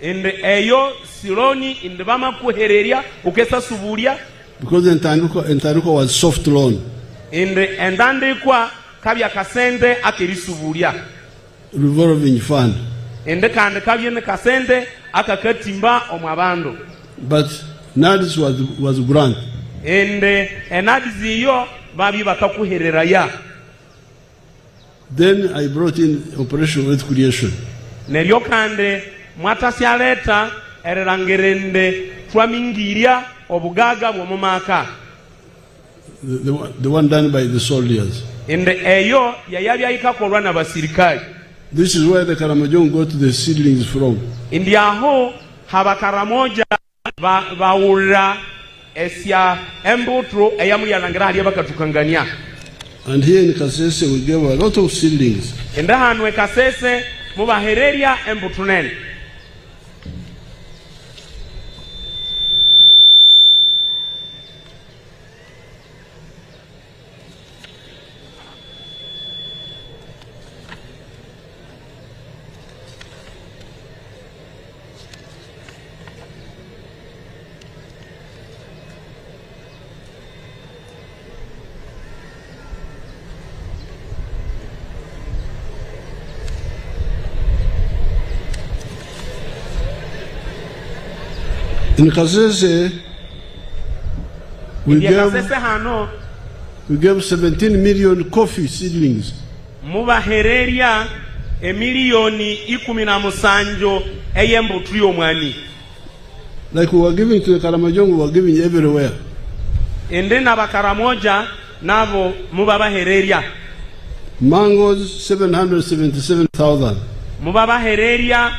Ende eyo siloni inde bama kuhererya ukesa subulia. Because entaruko was soft loan. Ende endandikwa kabya kasende akerisubulia. Revolving fund. Ende kande kabye ne kasende akakatimba omwabando. But NADS was grant. Ende NADS yo babi bakakuherera ya. Then I brought in Operation Wealth Creation. Neryo kande mwatasyaleta ererangerende twamingiria obugaga bw'omumaka. The one done by the soldiers. Ende eyo yayabya ikakolwa n'abasirikali. This is where the Karamojong got the seedlings from. Ndi aho habakaramoja bawula esya embutro eyamuyalangira hali abakatukangania. And here in Kasese we gave a lot of seedlings. Ende hanwe Kasese mubahererya embutro nene. In Kasese, we gave 17 million coffee seedlings. Mubahererya emiliyoni 17 eyembutru y'omwani. Like we were giving to the Karamojong, we were giving everywhere. Ende n'abakaramoja nabo mubabahererya. Mangoes 777,000. Mubabahererya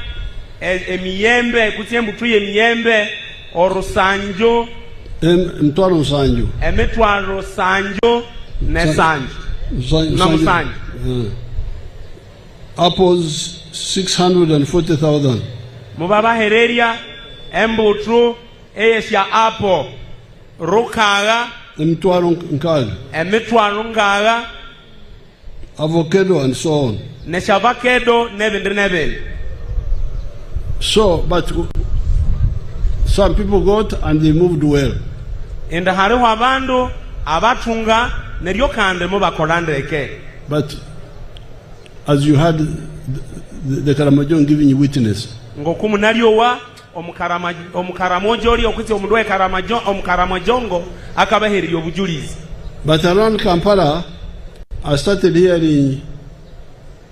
emiyembe kuti embutru y'emiyembe orusanjo Mtwalo sanjo. Emetwalo sanjo ne sanjo. Namusanjo. Apples 640,000. Mubabahererya embutru eyesya apple rukaga Mtwalo nkaga. emitwalo ngaga Avocado and so on. ne shavakado nebindi. So, but some people got and they moved well. Ende hariho abandu abatunga neryo kande mubakola ndeke. But as you had the Karamojong giving you witness. Ngokumu nalyowa omukaramojo oli okuti omundu omukaramojongo akabahererya obujulizi. But around Kampala, I started hearing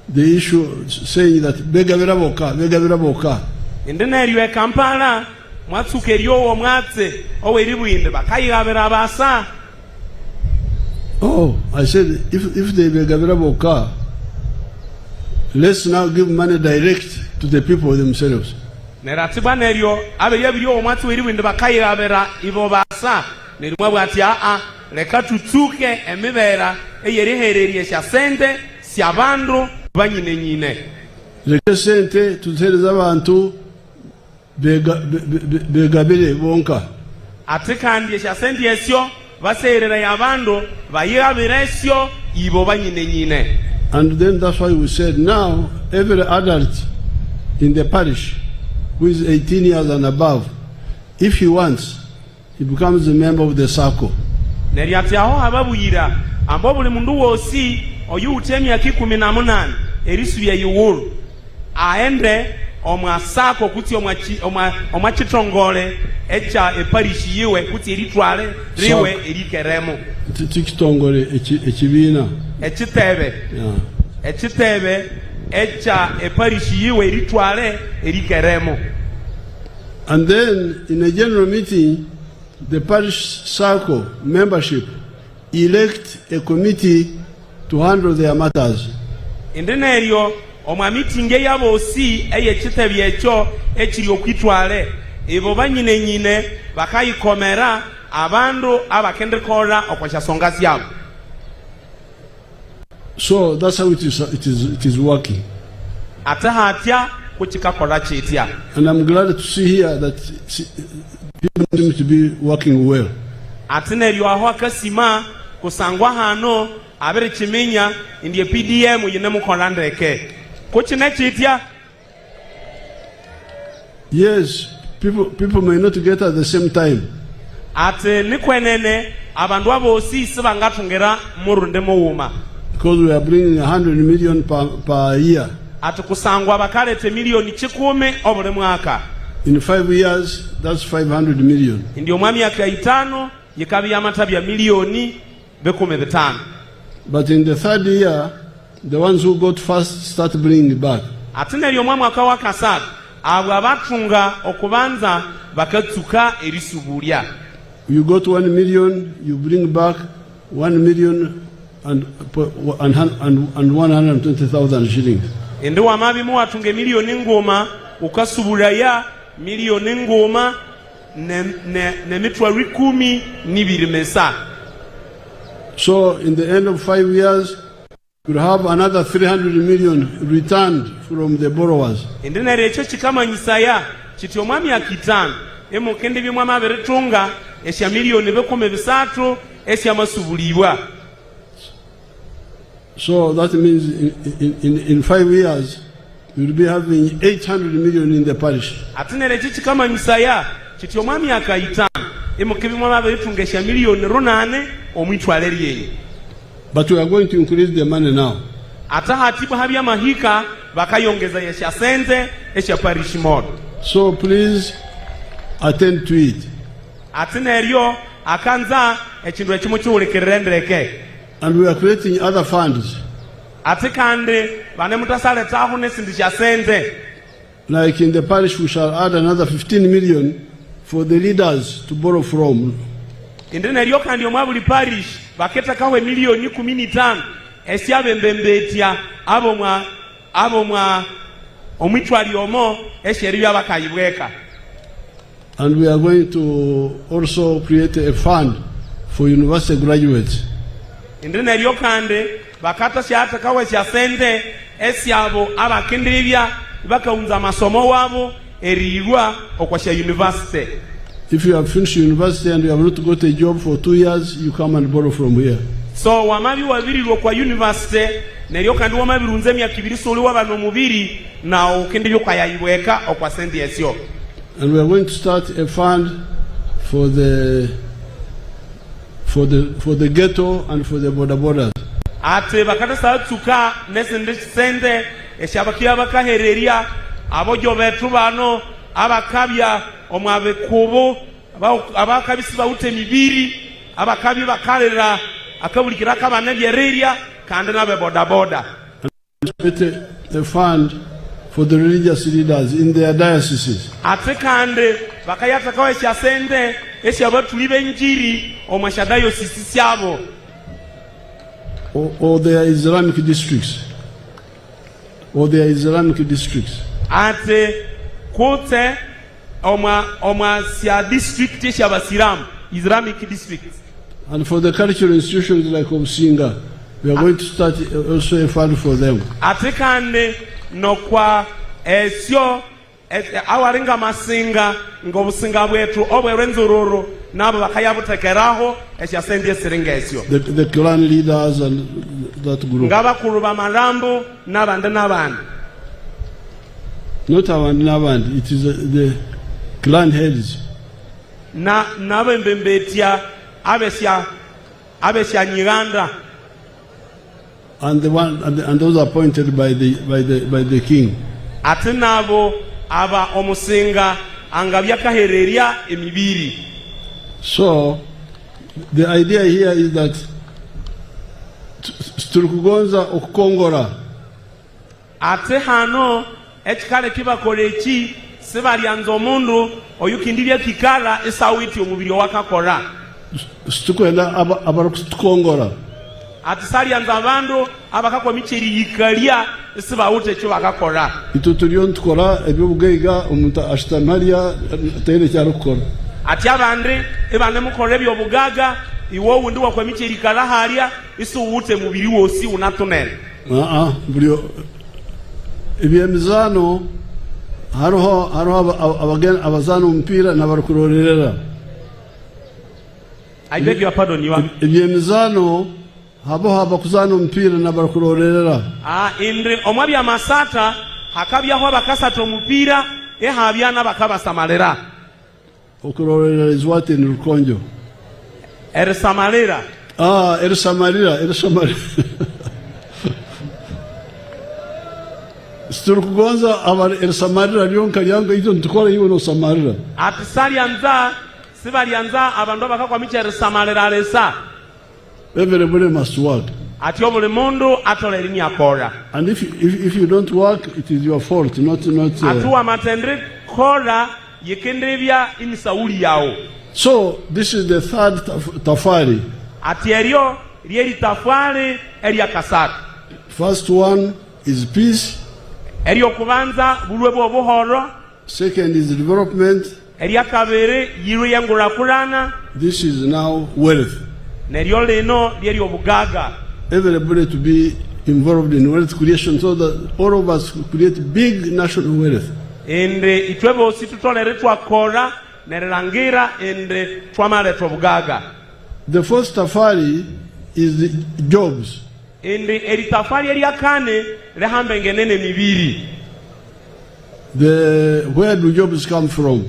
the issue saying that begabira boka. Ende neryo Kampala mwatsuka eryowo mwatse oweribwinde bakayigabira abasa. Oh, I said if they begabira boka, let's now give money direct to the people themselves. Neratibwa neryo aberya biryowo mwatse weribwinde bakayigabira ibo basa neryo mwabwati leka tutsuke emibera eyerihererye sya sente sya bandu banyinenyine. Leka sente tutereza abantu begabire bonka. Ate kandi sya sente esyo baserera yabandu bayigabire esyo ibo banyinenyine. And then that's why we said now every adult in the parish who is 18 years and above, if he wants, he becomes a member of the circle. Neryo ati aho hababuyira ambo buli mundu wosi oyuute emyaka 18 erisuya yiwulu aende omwasako kuti omwachitongole echa eparishi yiwe kuti eritwale riwe erikeremo tikitongole ekibina ekitebe ekitebe echa eparishi yiwe eritwale erikeremo. And then in a general meeting the parish circle membership elect a committee to handle their matters. Indeneryo omwa meeting yabosi eyekitebye ekyo ekiri okwitwale ebo banyine bakayikomera abandu abakendekora okwasha songa zyabo. So that's how it is working. Atahatya kuchikakola chitya. And I'm glad to see here that people seem to be working well. Atinelyo aho akasima kusangwa hano abere chimenya indiye PDM yine mukola ndeke. Kuchine chitya. Yes, people may not get at the same time. Ate nikwenene abandu abosi sibangatungera murunde muwuma. Because we are bringing 100 million per year. Ate kusangwa bakalete milioni 10 obule mwaka. In 5 years, that's 500 million. Ndiyo mwami ya 5 yikabi amatabya milioni 15. But in the 3rd year, the ones who got first start bringing back. Atinelyo mwami akawa kasad abo abatunga okubanza bakatsuka erisubulya. You got 1 million, you bring back 1 million and 120,000 shillings. Endo wamabi mu watunge milioni ngoma ukasubulaya milioni ngoma ne mitwa 12 mesa. So in the end of 5 years, we'll have another 300 million returned from the borrowers. Indene echo chikamanyisaya chiti omwami akitano emukende byomwama beretunga esya milioni 13 esya masubulibwa. So that means in 5 years, we'll be having 800 million in the parish. Atinere chikamanyisaya chiti omwami akayitano emukebe mwama beretunga esya milioni 8 omwitwale lyenyi. But we are going to increase the money now. Atahatibu habya mahika bakayongeza yesya sente esya parish mod. So please attend to it. Atineryo akanza ekindu ekimu kyulekererendeke. And we are creating other funds. Atikande bane mutasale tahu nesindi sya sente. Like in the parish, we shall add another 15 million for the leaders to borrow from. Indineryo kandi omwabuli parish baketa kawe milioni 15 esyabembembetya abomwa omwitwali omo esyeribya bakayibweka. And we are going to also create a fund for university graduates. Indineryo kandi bakata syata kawe sya sente esyabo abakenderebya bakaunza masomo wabo erilwa okwasya university. If you have finished university and you have not got a job for 2 years, you come and borrow from here. So wamabi wabirilwa kwa university neryo kandi wamabirunze emyaka 2 soliwa bano mubiri na okendebyo kwayayibweka okwa sente esyo. And we are going to start a fund for the ghetto and for the borders. Ate bakata satsuka nesende sente esyabakiya bakahereria abojo betu bano abakabya omwabe kubo abakabisi bawute mibiri abakabi bakalera akabulikira kabane byereria kandi nabe boda. A fund for the religious leaders in their dioceses. Ate kandi bakayata kawe sya sente esyabatulibe benjiri omwasha diocese syabo. Or their Islamic districts. Ate kote oma sya district syabasiram Islamic districts. And for the cultural institutions like Obusinga, we are going to start also a fund for them. Ate kandi nokwa esyo awaringa masinga ngobusinga bwetu obwerenzororo nabo bakayabutekeraho esya sente esiringa esyo. The clan leaders and that group. Ngabakulu bamalambo nabandi. Not Naband, it is the clan heads. Nabembembetya abesya Nyiranda. And those appointed by the king. Ate nabo aba omusinga angabyakahereria emibiri. So the idea here is that Turukugonza okukongora. Ate hano ekikale kibakoleki sibalyanza omundu oyukindibya kikala esawiti omubiri wakakora. Tukwenda abarukutukongora. ati salyanza abandu abakakwa micheri yikalia sibawute cyo bakakora ito turiyo ntukora ebyo bugeiga omuntu ashitamalia tere cyarukora ati abandi ebane mukore byo bugaga iwo wundi wakwa micheri kala halia isuwute mubiri wosi unatunene buriyo ebyemizano haroho abagena abazana umupira nabarukurorerera I beg your pardon, you are. Ebyemizano haba kuzana umupira nabarukurorerera indre omwabya masata hakabyaho abakasata omupira ehabyana bakabasamalera okurorerera is what in Rukonjo Samalera Samarira Sturkugonza abar Samarira lyonka yanga ito ntukora yiwe no Samarira ati salyanza sibalyanza abandu bakakwa micheri Samalera lesa everybody must work ati obule mundu atola elimi akora and if you don't work it is your fault not atuwa matendre kora yekendebya imisauli yao. So this is the third tafari. Ati eryo lyeri tafari erya kasatu. First one is peace. Eryo kubanza bulwe bw'obuhoro. Second is development. Erya kabiri yiru yengulakulana. This is now wealth. Neryo lino lyeri obugaga. Everybody to be involved in wealth creation so that all of us create big national wealth. Ende itwebo ositutolere twakora nerangira ende twamale tobugaga. The first tafari is the jobs. Ende eri tafari erya kane lehambe ngenene mibiri. Where do jobs come from?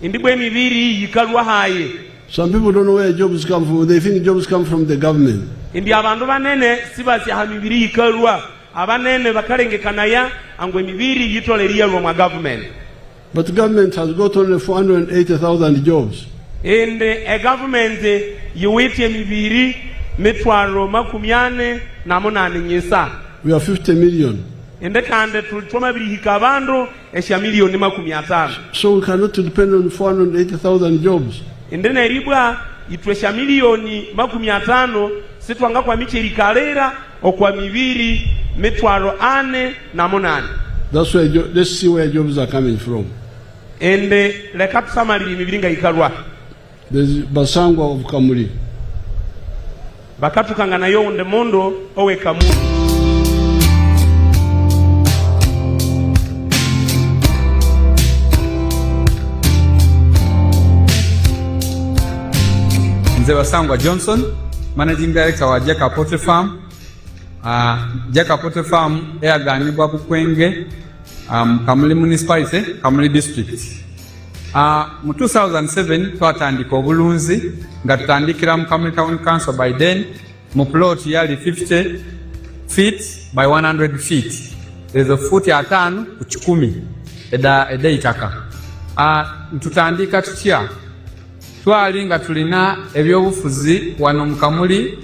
Indi bwe mibiri yikalwa haye. Some people don't know where jobs come from. They think jobs come from the government. Indi abandu banene sibasi ha mibiri yikalwa. Abanene bakalengekanaya angwe mibiri yitoleria lwa government. But the government has got only 480,000 jobs. And a government yiwitie mibiri mitwaro makumyane na munane nyesa. We are 50 million. Ende kande tulitoma birihika abandu esha milioni 50. So we cannot depend on 480,000 jobs. Ende neribwa itwesha milioni 50 sitwanga kwa micheri kalera okwa mibiri mitwaro ane na munane. That's why let's see where jobs are coming from. Ende lekatu samali mibiringa ikalwa. There's Busongora of Kamuli. Bakatu kangana yo unde mondo owe Kamuli. Nze Busongora Johnson, Managing Director wa Jaka Poultry Farm. Jaka Poultry Farm eyaganibwa Bukwenge, Kamuli Municipality, Kamuli District. Mu 2007 twatandika obulunzi nga tutandikira mu Kamuli Town Council by then mu plot yali 50 feet by 100 feet. There's a foot ya 5 ku 10 eda itaka. Tutandika tutya twali nga tulina ebyobufuzi wano mu Kamuli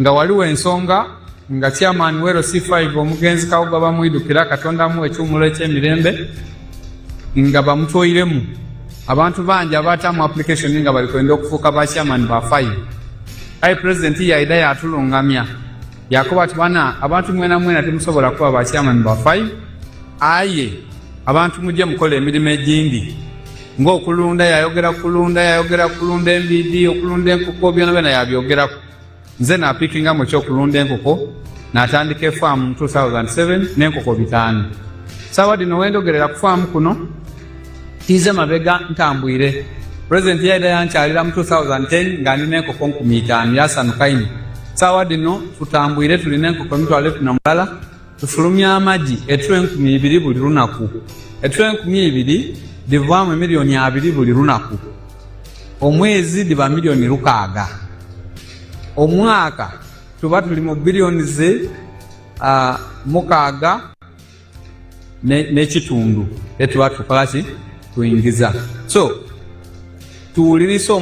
nga waliwo ensonga nga chairman wero C5 omugenzi Kawuga bamwidukira Katonda mu ekyumulo eky'emirembe nga bamutoyiremu abantu banja abatamu application nga bali kwenda okufuuka ba chairman ba 5. President yaida yatulungamya yakoba ati bana abantu mwena temusobola kuba ba chairman ba 5 aye abantu mujje mukola emirimu egindi ng'okulunda yayogera kulunda embidi okulunda enkoko byonna yabyogera. Nze napikinga mu kyokulunda enkoko natandika farm mu 2007 n'enkoko 5. Sawa dino wendogerera ku farm kuno tize mabega ntambwire. President yaida yankyalira mu 2010 nga nina enkoko 5,000 yasanukaini. Sawa dino tutambwire tulina enkoko mitwalo 30 tufulumya amagi etwe 2,000 buli lunaku. Etwe 2,000 divaamu milioni 2 buli lunaku. Omwezi diba milioni 6. Omwaka tuba tuli mu bilioni ze 6 n'ekitundu etuba tukolaki tuyingiza. So tuwulirisa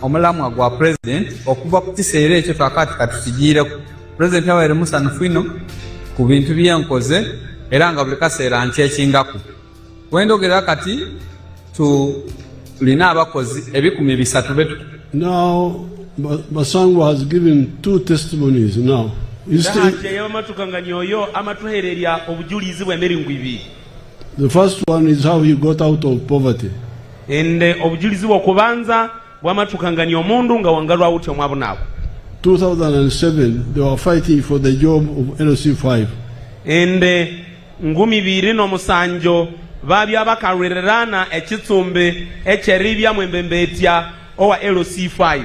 omulamwa gwa president okuva ku kiseera ekyo twakati katukigiireku. President yawaire musanufu ino ku bintu byenkoze era nga buli kaseera nkyekingako. Wendogerera kati tulina abakozi 300 betu. Now Busongora has given 2 testimonies now. The first one is how he got out of poverty. And 2007, they were fighting for the job of LC5. And ngumi biri no musanjo babya bakarwererana ekitsumbe echeribya mwembembetia owa LC5.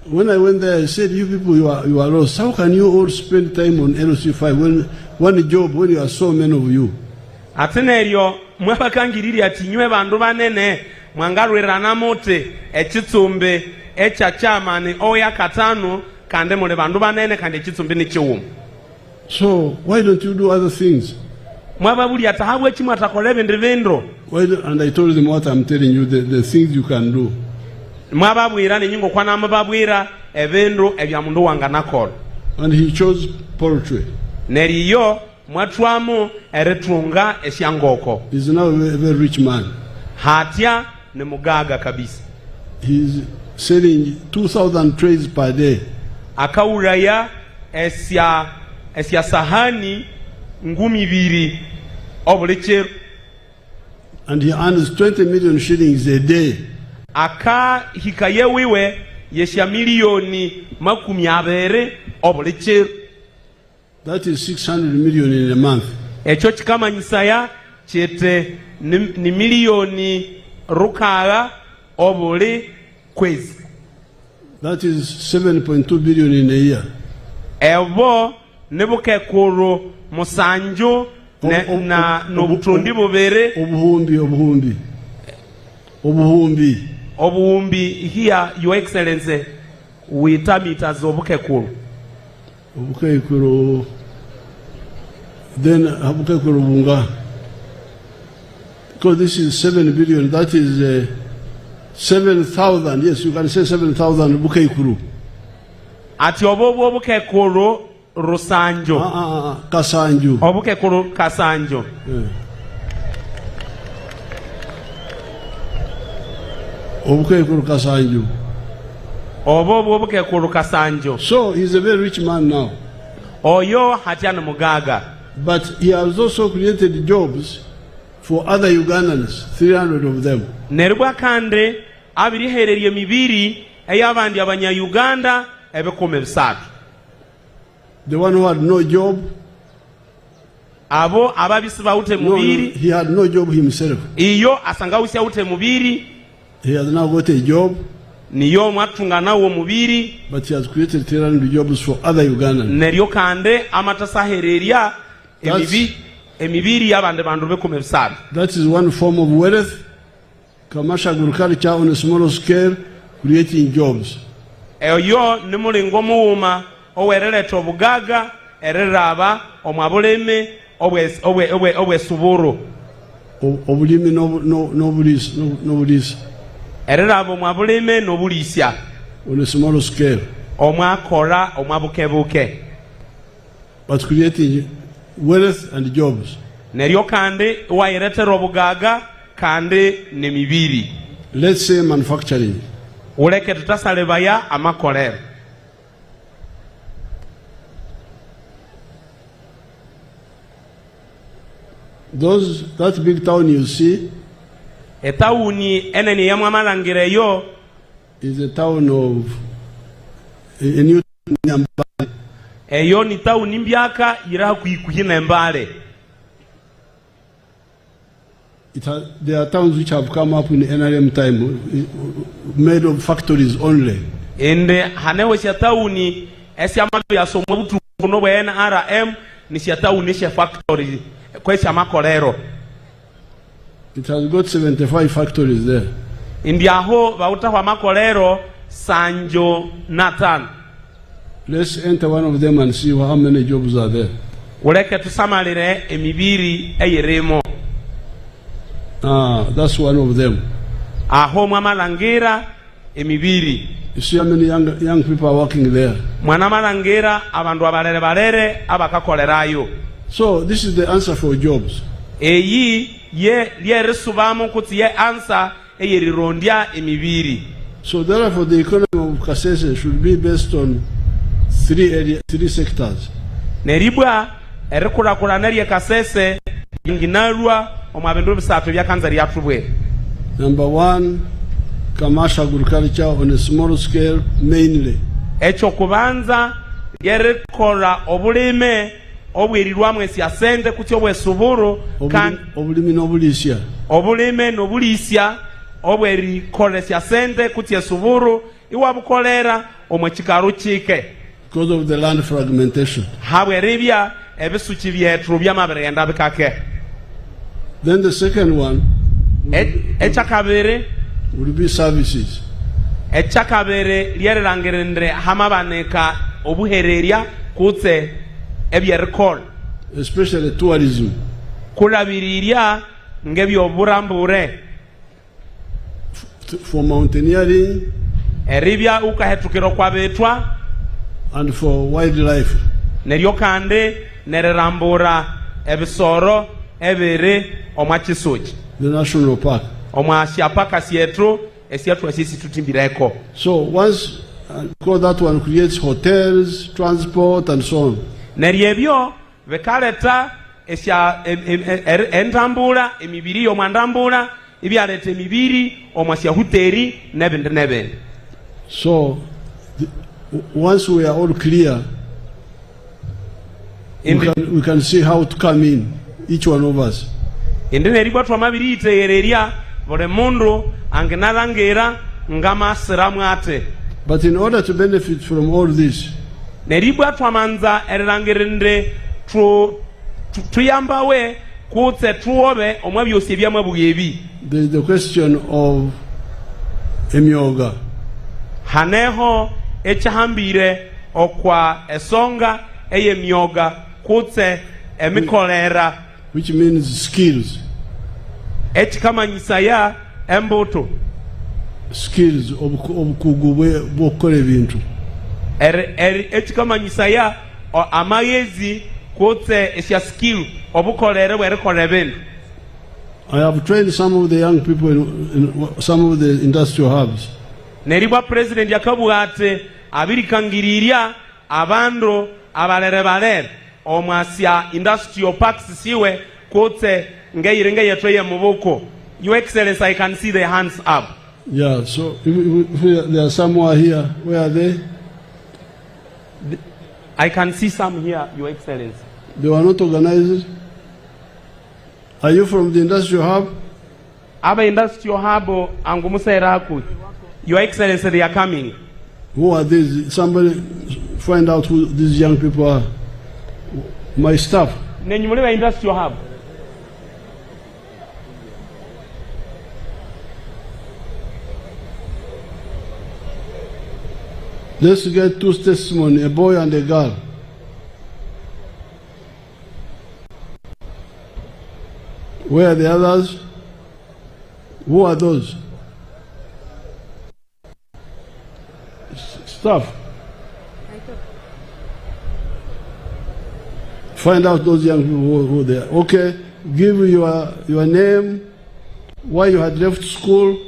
When I went there, I said, you people, you are lost. How can you all spend time on LC5 when one job, when you are so many of you? Ateneryo mwabakangiriri ati nywe bandu banene mwangarwerana mote ekitsumbe echachamane oya katano kande mule bandu banene kande ekitsumbe ni chiwumu. So why don't you do other things? And I told them what I'm telling you, the things you can do. And he chose poultry. He's now a very rich man. He's selling 2,000 trays per day. Esya sahani ngumi biri obulecheru. And he earns 20 million shillings a day. Aka hikaye wiwe yesya milioni makumi abere obulecheru. That is 600 million in a month. Echo chikamanyisaya chete ni milioni rukaga obule kwezi. That is 7.2 billion in a year. Evo nebuke kuro musanjo na nobutundi bubere obuhumbi here your excellency wita meters obuke kuro then abuke kuro bunga, because this is 7 billion, that is 7,000. Yes, you can say 7,000 buke kuro. Ati obobo obuke kuro Rosanjo. Kasanjo. Obuke kuru Kasanjo. Obuke kuru Kasanjo. Obuke kuru Kasanjo. So he's a very rich man now. Oyo hatiana mugaga. But he has also created jobs for other Ugandans, 300 of them. Nerwa kande abiri hereriye mibiri eyabandi abanya Uganda ebekome bisatu. The one who had no job, abo ababisiba ute mubiri, he had no job himself. Iyo asangawusia ute mubiri, he has now got a job. Niyo mwatunga nawo mubiri, but he has created 300 jobs for other Ugandans. Neryo kande amatasahereria emibiri yabande bandu bekome bisatu. That is one form of wealth. Commercial agriculture on a smaller scale, creating jobs. Eyo nimulingo muuma owereleto bugaga ereraba omwabuleme obwesuburu obulimi nobulis ereraba omwabuleme nobulisya on a smaller scale, omwakola omwabukebuke, but creating wealth and jobs. Neryo kandi wayiretera obugaga kandi nemibiri. Let's say manufacturing. Uleke tutasalebaya amakolero. That big town you see, etawuni eneni yamwamalangire is a town of a new Mbale. Eyo ni tawuni mbyaka ira kuikuhina Mbale. There are towns which have come up in NRM time, made of factories only. Ende hanewe sya tawuni esyamalu yasomwa butu kuno bwa NRM ni sya tawuni sya factory kwesya makolero. It has got 75 factories there. Indiaho bauta kwa makolero sanjo natan. Let's enter one of them and see how many jobs are there. Uleke tusamalire emibiri eyeremo. That's one of them. Aho mwamalangira emibiri. You see how many young people are working there. Mwana malangira abandu abalere abakakolerayo. So this is the answer for jobs. Eyi ye resubamo kuti ye answer eyerirondia emibiri. So therefore the economy of Kasese should be based on three sectors. Neribwa erikurakurana lye Kasese inginalwa omwabindu bisatu byakanza lyatubwe. Number one, commercial agriculture on a small scale mainly. Echo kubanza yerikola obulime obwirirwamu esiyasente kutyo bwesuburu obulime n'obulisya. Obulime n'obulisya obwerikola esiyasente kutyo esuburu iwabukolera omwekikaru kike. Because of the land fragmentation. Habweribya ebisuki byetu byamabirenda bikake. Then the second one echakabere will be services. Echakabere lyerangirendre hamabaneka obuhereria kutse ebyerikol, especially tourism. Kulabiriria ngebyoburambure for mountaineering eribya ukahetukiro kwa betwa and for wildlife. Neryo kande nererambura ebisoro ebere omwakisuki. The national park. Omwasya paka sietu esietu asisi tutimbireko. So once because that one creates hotels, transport and so on. Neryebyo bekaleta esya entambula emibiri omwandambula ibyaleta emibiri omwasya hoteli nebindi nebindi. So once we are all clear, we can see how to come in, each one of us. Indi neribwa twamabiri iteyereria bole mundu angenarangera ngama siramu ate. But in order to benefit from all this, neribwa twamanza erangerende tuyambawe kutse tuobe omwabyose byamabugyebi. There is the question of emyoga. Haneho echahambire okwa esonga eyemyoga kutse emikolera, which means skills. Echikamanyisaya embuto. Skills obukugubwe bwokole bintu. Echikamanyisaya amayezi kutse esya skill obukolere bwerikole bintu. I have trained some of the young people in some of the industrial hubs. Neribwa president yakabwate abirikangiriria abandu abalere omwasya industrial parks siwe kutse ngeyirenge yetoye mubuko. Your Excellency, I can see their hands up. Yeah, so if there are somewhere here, where are they? I can see some here, Your Excellency. They were not organized. Are you from the industrial hub? Aba industrial hub angumuseraku. Your Excellency, they are coming. Who are these? Somebody find out who these young people are. My staff. Nenyumuleba industrial hub. Let's get two testimony, a boy and a girl. Where are the others? Who are those? Staff. Find out those young people who they are. Okay, give your name, why you had left school,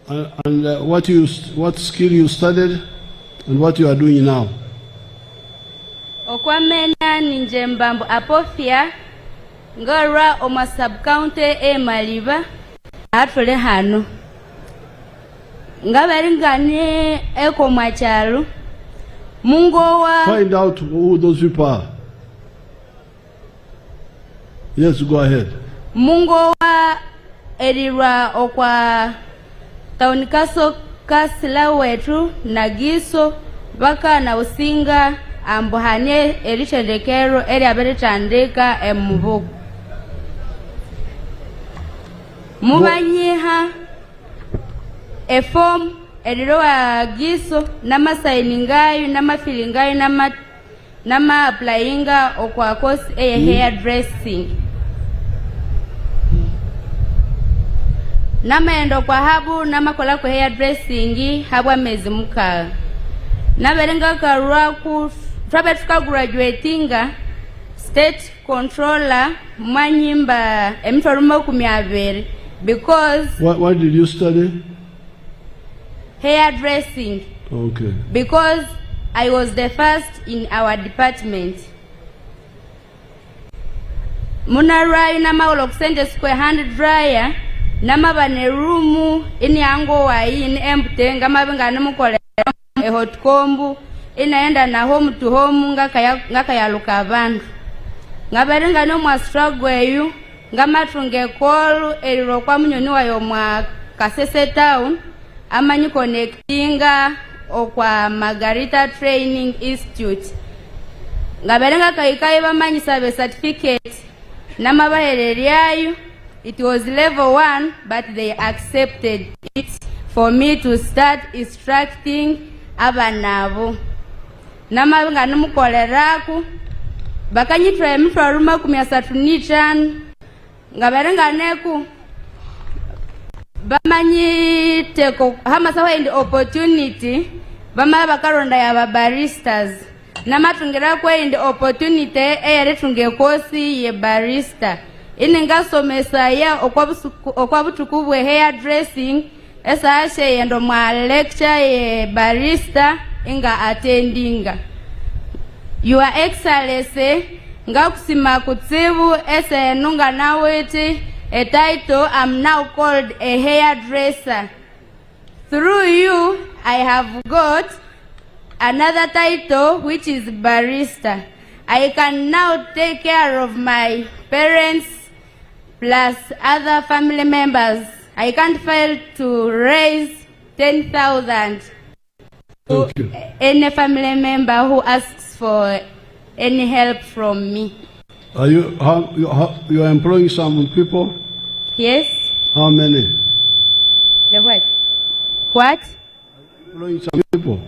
and what skill you studied, and what you are doing now. Okwamena ninjembambo apofia ngorwa oma subcounty Maliba atole hano ngabaringane eko machalu mungowa. Find out who those people are. Yes, go ahead. Mungowa erirwa okwa taunikaso kasila wetu nagiso baka na usinga ambuhanye eritendekero eri aberitandika emubugu mubanyiha efom erirowa giso namasainingayo namafilingayo nama applyinga okwa course hairdressing namaendo kwa habu namakola kwa hairdressing habwa mezi mukaga naberenga karwaku trabetuka graduatinga state controller mwanyimba emitwalumo 12 because What did you study? hairdressing, Okay. because I was the first in our department. Munarwayo namawolo kusende square hand dryer namabane room ini yango wa in empty ngamabenga namukole a hot comb inaenda na home to home ngaka yaluka abantu ngabarenga no mwa struggle eyu ngamatunge call eriro kwa munyoni wayo mwa Kasese town amanyi connectinga okwa Margarita Training Institute ngabarenga kaikai bamanyi sabe certificate namabahereryayo. It was level 1, but they accepted it for me to start instructing abanabo. Namabenga numukoleraku bakanyitwa emitwaruma 35 ngabarenga neku bamanyi teko hamasawa in the opportunity bama bakaronda ya baristas namatungira kwa in the opportunity eyaretunge kosi ye barista ininga somesa ya okwabutukubwe hairdressing esa ashe yendo mwa lecture ye barista inga attendinga. Your Excellency ngakusima kutsibu ese nunga naweti a title. I'm now called a hairdresser. Through you I have got another title, which is barista. I can now take care of my parents plus other family members. I can't fail to raise 10,000 to any family member who asks for any help from me. Are you are employing some people? Yes. How many? The what? What? Employing some people.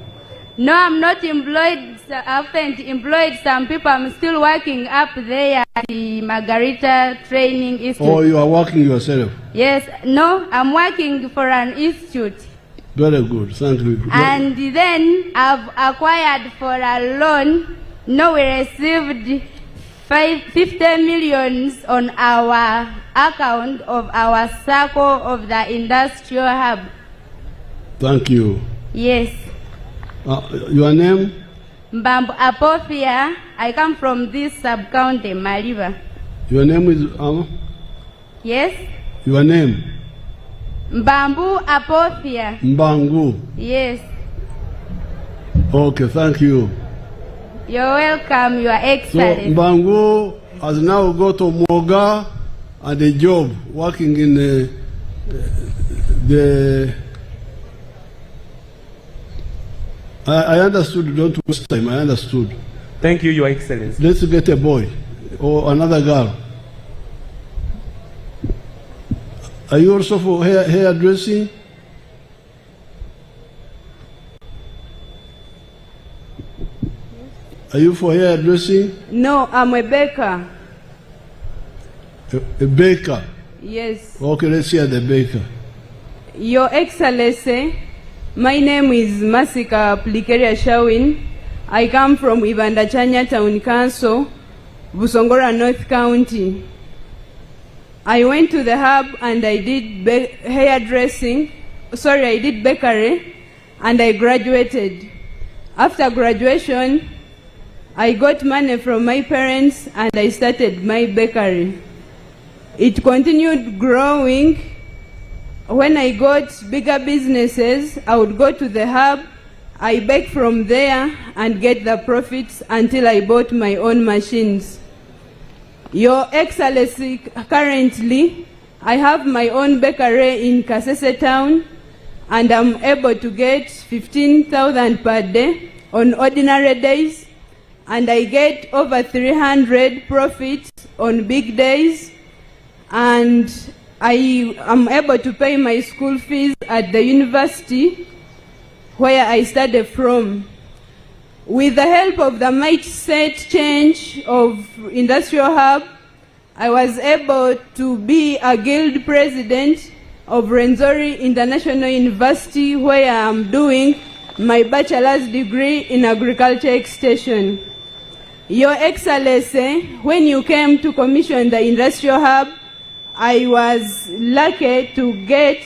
No, I'm not employed. I haven't employed some people. I'm still working up there at the Margarita Training Institute. Or you are working yourself? Yes. No, I'm working for an institute. Very good. Thank you. And then I've acquired for a loan. No, we received 50 million on our account of our circle of the industrial hub. Thank you. Yes. Your name? Mbambu Apofia. I come from this sub-county, Mariba. Your name is Yes. Your name? Mbambu Apofia. Mbangu. Yes. Okay, thank you. You're welcome, Your Excellency. So Mbangu has now got a Moga and a job working in the I understood, don't waste time, I understood. Thank you, Your Excellency. Let's get a boy or another girl. Are you also for hairdressing? Are you for hairdressing? No, I'm a baker. A baker? Yes. Okay, let's hear the baker. Your Excellency, my name is Masika Plikeria Shawin. I come from Ibandachanya Town Council, Busongora North County. I went to the hub and I did hairdressing. Sorry, I did bakery and I graduated. After graduation, I got money from my parents and I started my bakery. It continued growing. When I got bigger businesses, I would go to the hub, I bake from there and get the profits until I bought my own machines. Your Excellency, currently, I have my own bakery in Kasese town and I'm able to get 15,000 per day on ordinary days, and I get over 300 profits on big days, and I am able to pay my school fees at the university where I studied from. With the help of the mindset change of Industrial Hub, I was able to be a guild president of Renzori International University, where I am doing my bachelor's degree in agriculture extension. Your Excellency, when you came to commission the Industrial Hub, I was lucky to get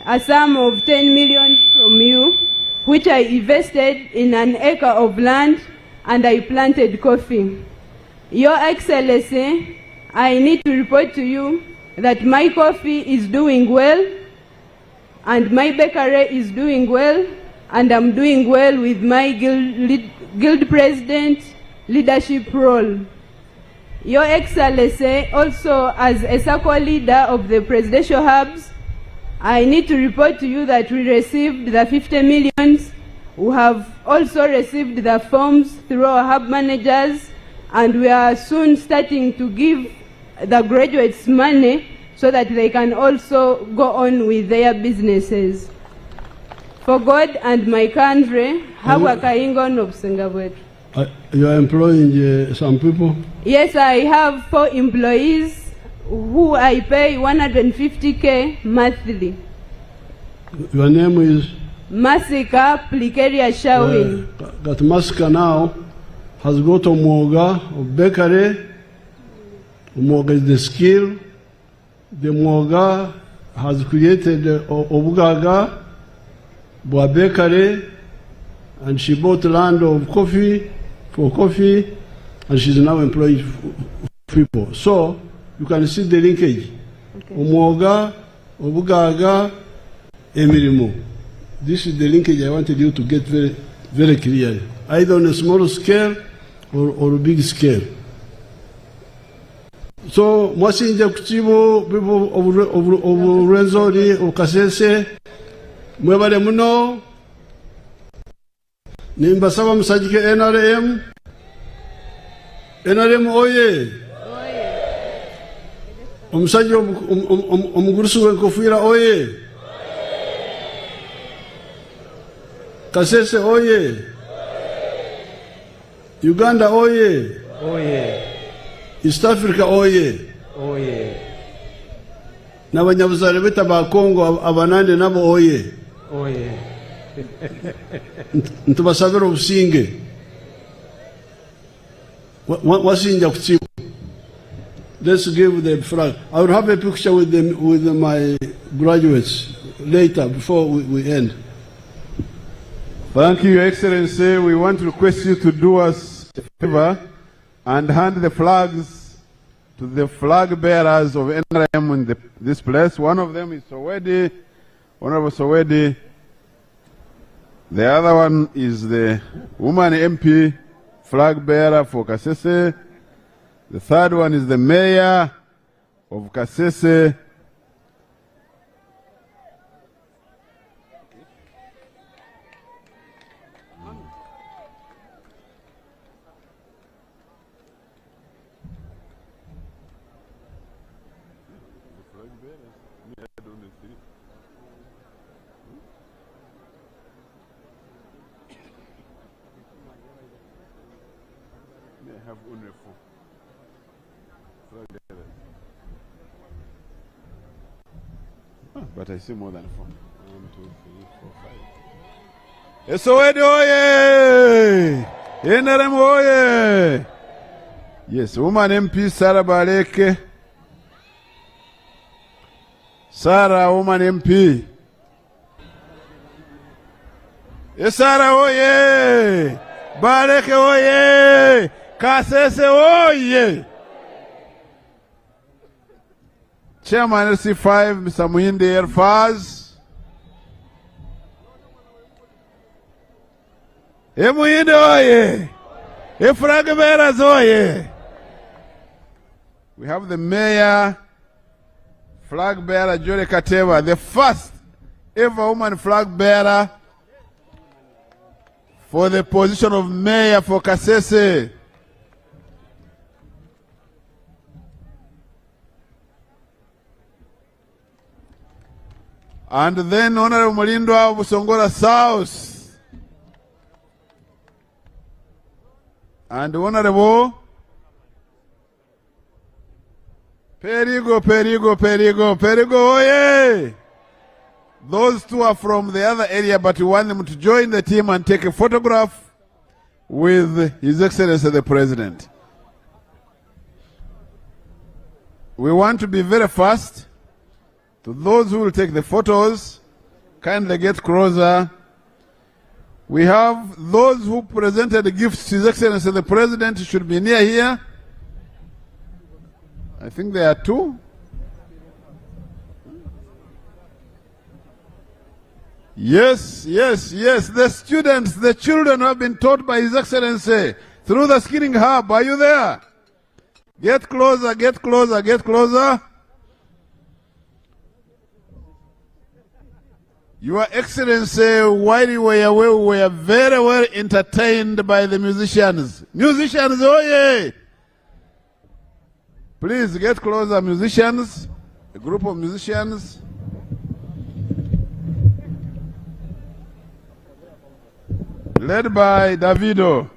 a sum of 10 million from you, which I invested in an acre of land and I planted coffee. Your Excellency, I need to report to you that my coffee is doing well and my bakery is doing well, and I'm doing well with my guild president leadership role. Your Excellency, also as a circle leader of the presidential hubs, I need to report to you that we received the 50 millions. We have also received the forms through our hub managers, and we are soon starting to give the graduates money so that they can also go on with their businesses. For God and my country, Habwa Kaingo Nobsingabwetu. You are employing some people? Yes, I have 4 employees who I pay 150K monthly. Your name is? Masika Plikeria Shawin. That Masika now has got Omoga of bakery. Omoga is the skill. The Moga has created Obugaga, Boa Bakery, and she bought land of coffee, for coffee, and she's now employing people. So, you can see the linkage. Okay. Omoga, Obugaga, Emirimo. This is the linkage I wanted you to get very, very clear. Either on a small scale or a big scale. So, Mwasinja Kuchibo, people of Renzori, of Kasese, Mwebale Muno, Nimbasaba Msajike NRM, NRM Oye, Omsaji Omgurusu Nkofira Oye, Kasese Oye, Uganda Oye, Oye. East Africa oye. Oye. N'abanyabuzare bita ba Kongo abanande nabo oye. Oye. Ntubasabira obusinge. Wasinja kutsibu. Let's give the flag. I will have a picture with them, with my graduates later before we end. Thank you, Your Excellency. We want to request you to do us a favor and hand the flags to the flag bearers of NRM in this place. One of them is Sowedi, Honorable Sowedi. The other one is the woman MP flag bearer for Kasese. The third one is the mayor of Kasese. But I see more than 4. 1, 2, 3, 4, 5. Esowedi oye! NRM oye! Yes, woman MP Sarah Baleke. Sarah, woman MP. Sarah oye! Baleke oye! Kasese oye! Chairman LC5, Mr. Muhinde Erfaz. Muhinde oye! Flag bearers oye! We have the mayor, flag bearer Jole Kateva, the first ever woman flag bearer for the position of mayor for Kasese. And then Honorable Mulindwa of Busongora South. And Honorable Perigo, oye! Those two are from the other area, but we want them to join the team and take a photograph with His Excellency the President. We want to be very fast. To those who will take the photos, kindly get closer. We have those who presented the gifts to His Excellency the President should be near here. I think there are two. Yes, yes, yes. The students, the children who have been taught by His Excellency through the skilling hub. Are you there? Get closer, get closer, get closer. Your Excellency, while you were away, we were very well entertained by the musicians. Musicians, oh yeah! Please get closer, musicians. A group of musicians. Led by Davido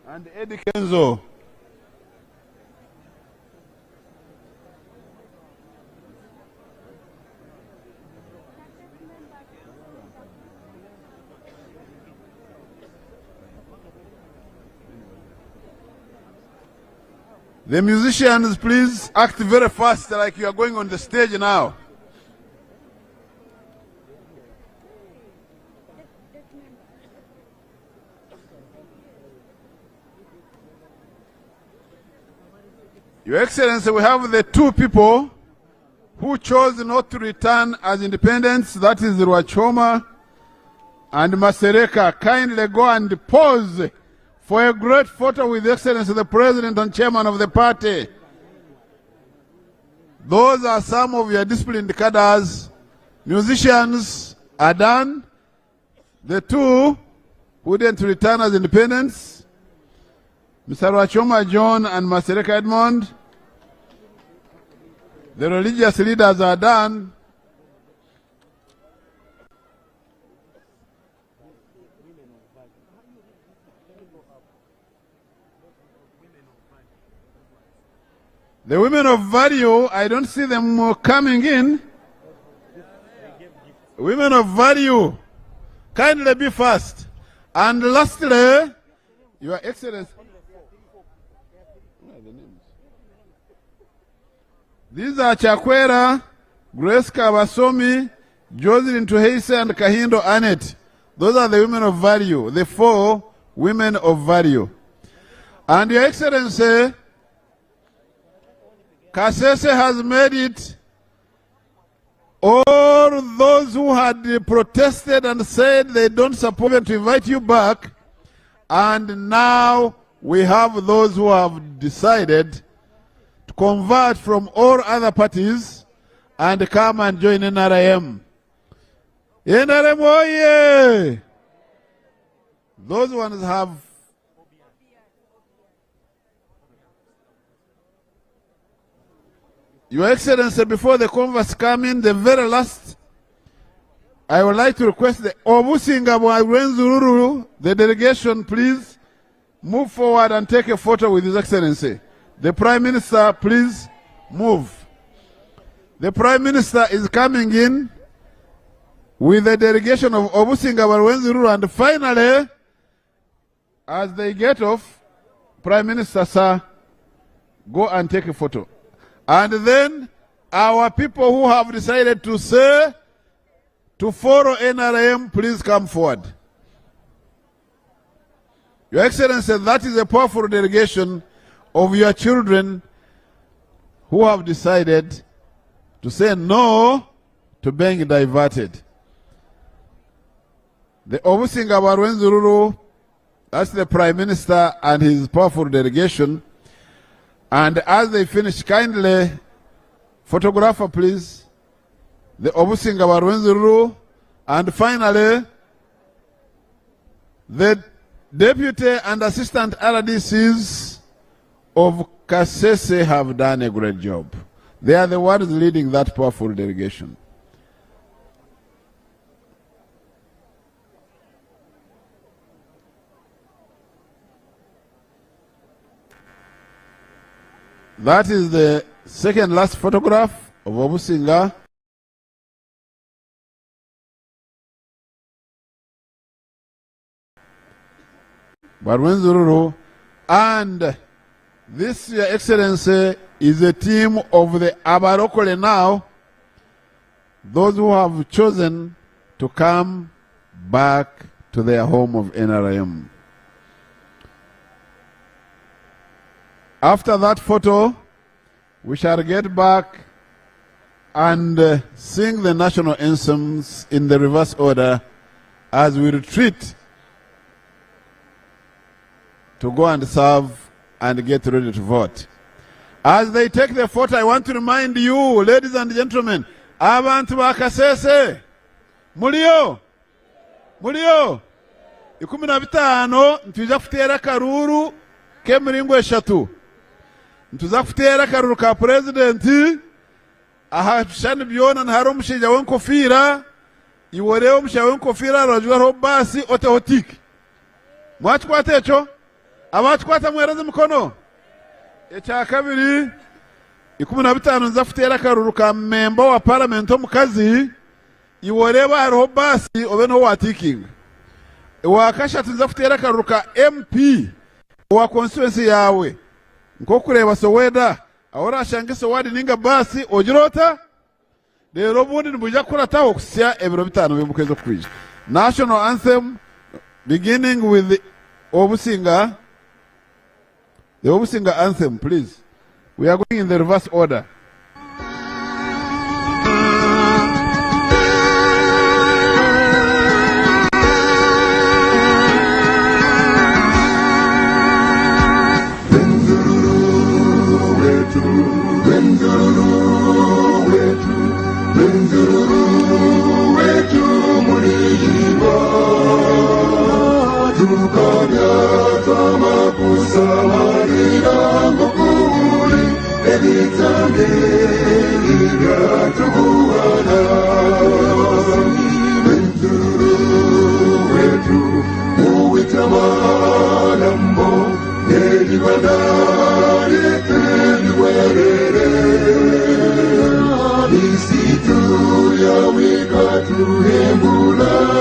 and Eddie Kenzo. The musicians, please act very fast like you are going on the stage now. Your Excellency, we have the two people who chose not to return as independents, that is Rwachoma and Masereka. Kindly go and pose for a great photo with Excellency the President and Chairman of the party. Those are some of your disciplined cadres. Musicians are done. The two who didn't return as independents, Mr. Rwachoma John and Masereka Edmond. The religious leaders are done. The women of value, I don't see them coming in. Women of value, kindly be fast. And lastly, Your Excellency. These are Chakwera, Grace Kabasomi, Jocelyn Tuheise, and Kahindo Annette. Those are the women of value, the four women of value. And Your Excellency, Kasese has made it. All those who had protested and said they don't support them to invite you back. And now we have those who have decided to convert from all other parties and come and join NRM. NRM, oh yeah! Those ones have Your Excellency, before the converse come in, the very last, I would like to request the Obushagiki, the delegation, please move forward and take a photo with His Excellency. The Prime Minister, please move. The Prime Minister is coming in with the delegation of Obushagiki, and finally, as they get off, Prime Minister, sir, go and take a photo. And then our people who have decided to say, to follow NRM, please come forward. Your Excellency, that is a powerful delegation of your children who have decided to say no to being diverted. The Obushagiki, that's the Prime Minister and his powerful delegation. And as they finish, kindly, photographer please, the Obushagiki, and finally, the Deputy and Assistant RDCs of Kasese have done a great job. They are the ones leading that powerful delegation. That is the second last photograph of Obushagiki. And This, Your Excellency, is a team of the Abarokole now, those who have chosen to come back to their home of NRM. After that photo, we shall get back and sing the national anthems in the reverse order as we retreat to go and serve and get ready to vote. As they take the photo, I want to remind you, ladies and gentlemen, abantu bakasese, mulio, 15 ntuja kutera karuru k'emiringo 3. Ntuza kutera karuru ka presidenti, aha tushani byona ntari omushaija w'enkofira, iworeho omushaija w'enkofira arajwaho basi otehotiki. Mwakikwata ekyo? Abakikwata mwereze mukono. Ekya kabiri, 15 nza kutera karuru ka member wa parliament omukazi, iworeba hariho basi obe no watikinga. Wakashatu nza kutera karuru ka MP wa constituency yawe. Nko kureba Soweda, ahora ashange Sowadi ninga basi ojirota. Rero bundi nbuja kurataho okusya ebiro 5 by'omukwezi kwija. National anthem beginning with the Obusinga. The Obusinga anthem, please. We are going in the reverse order. Isitu ya wika tuhembula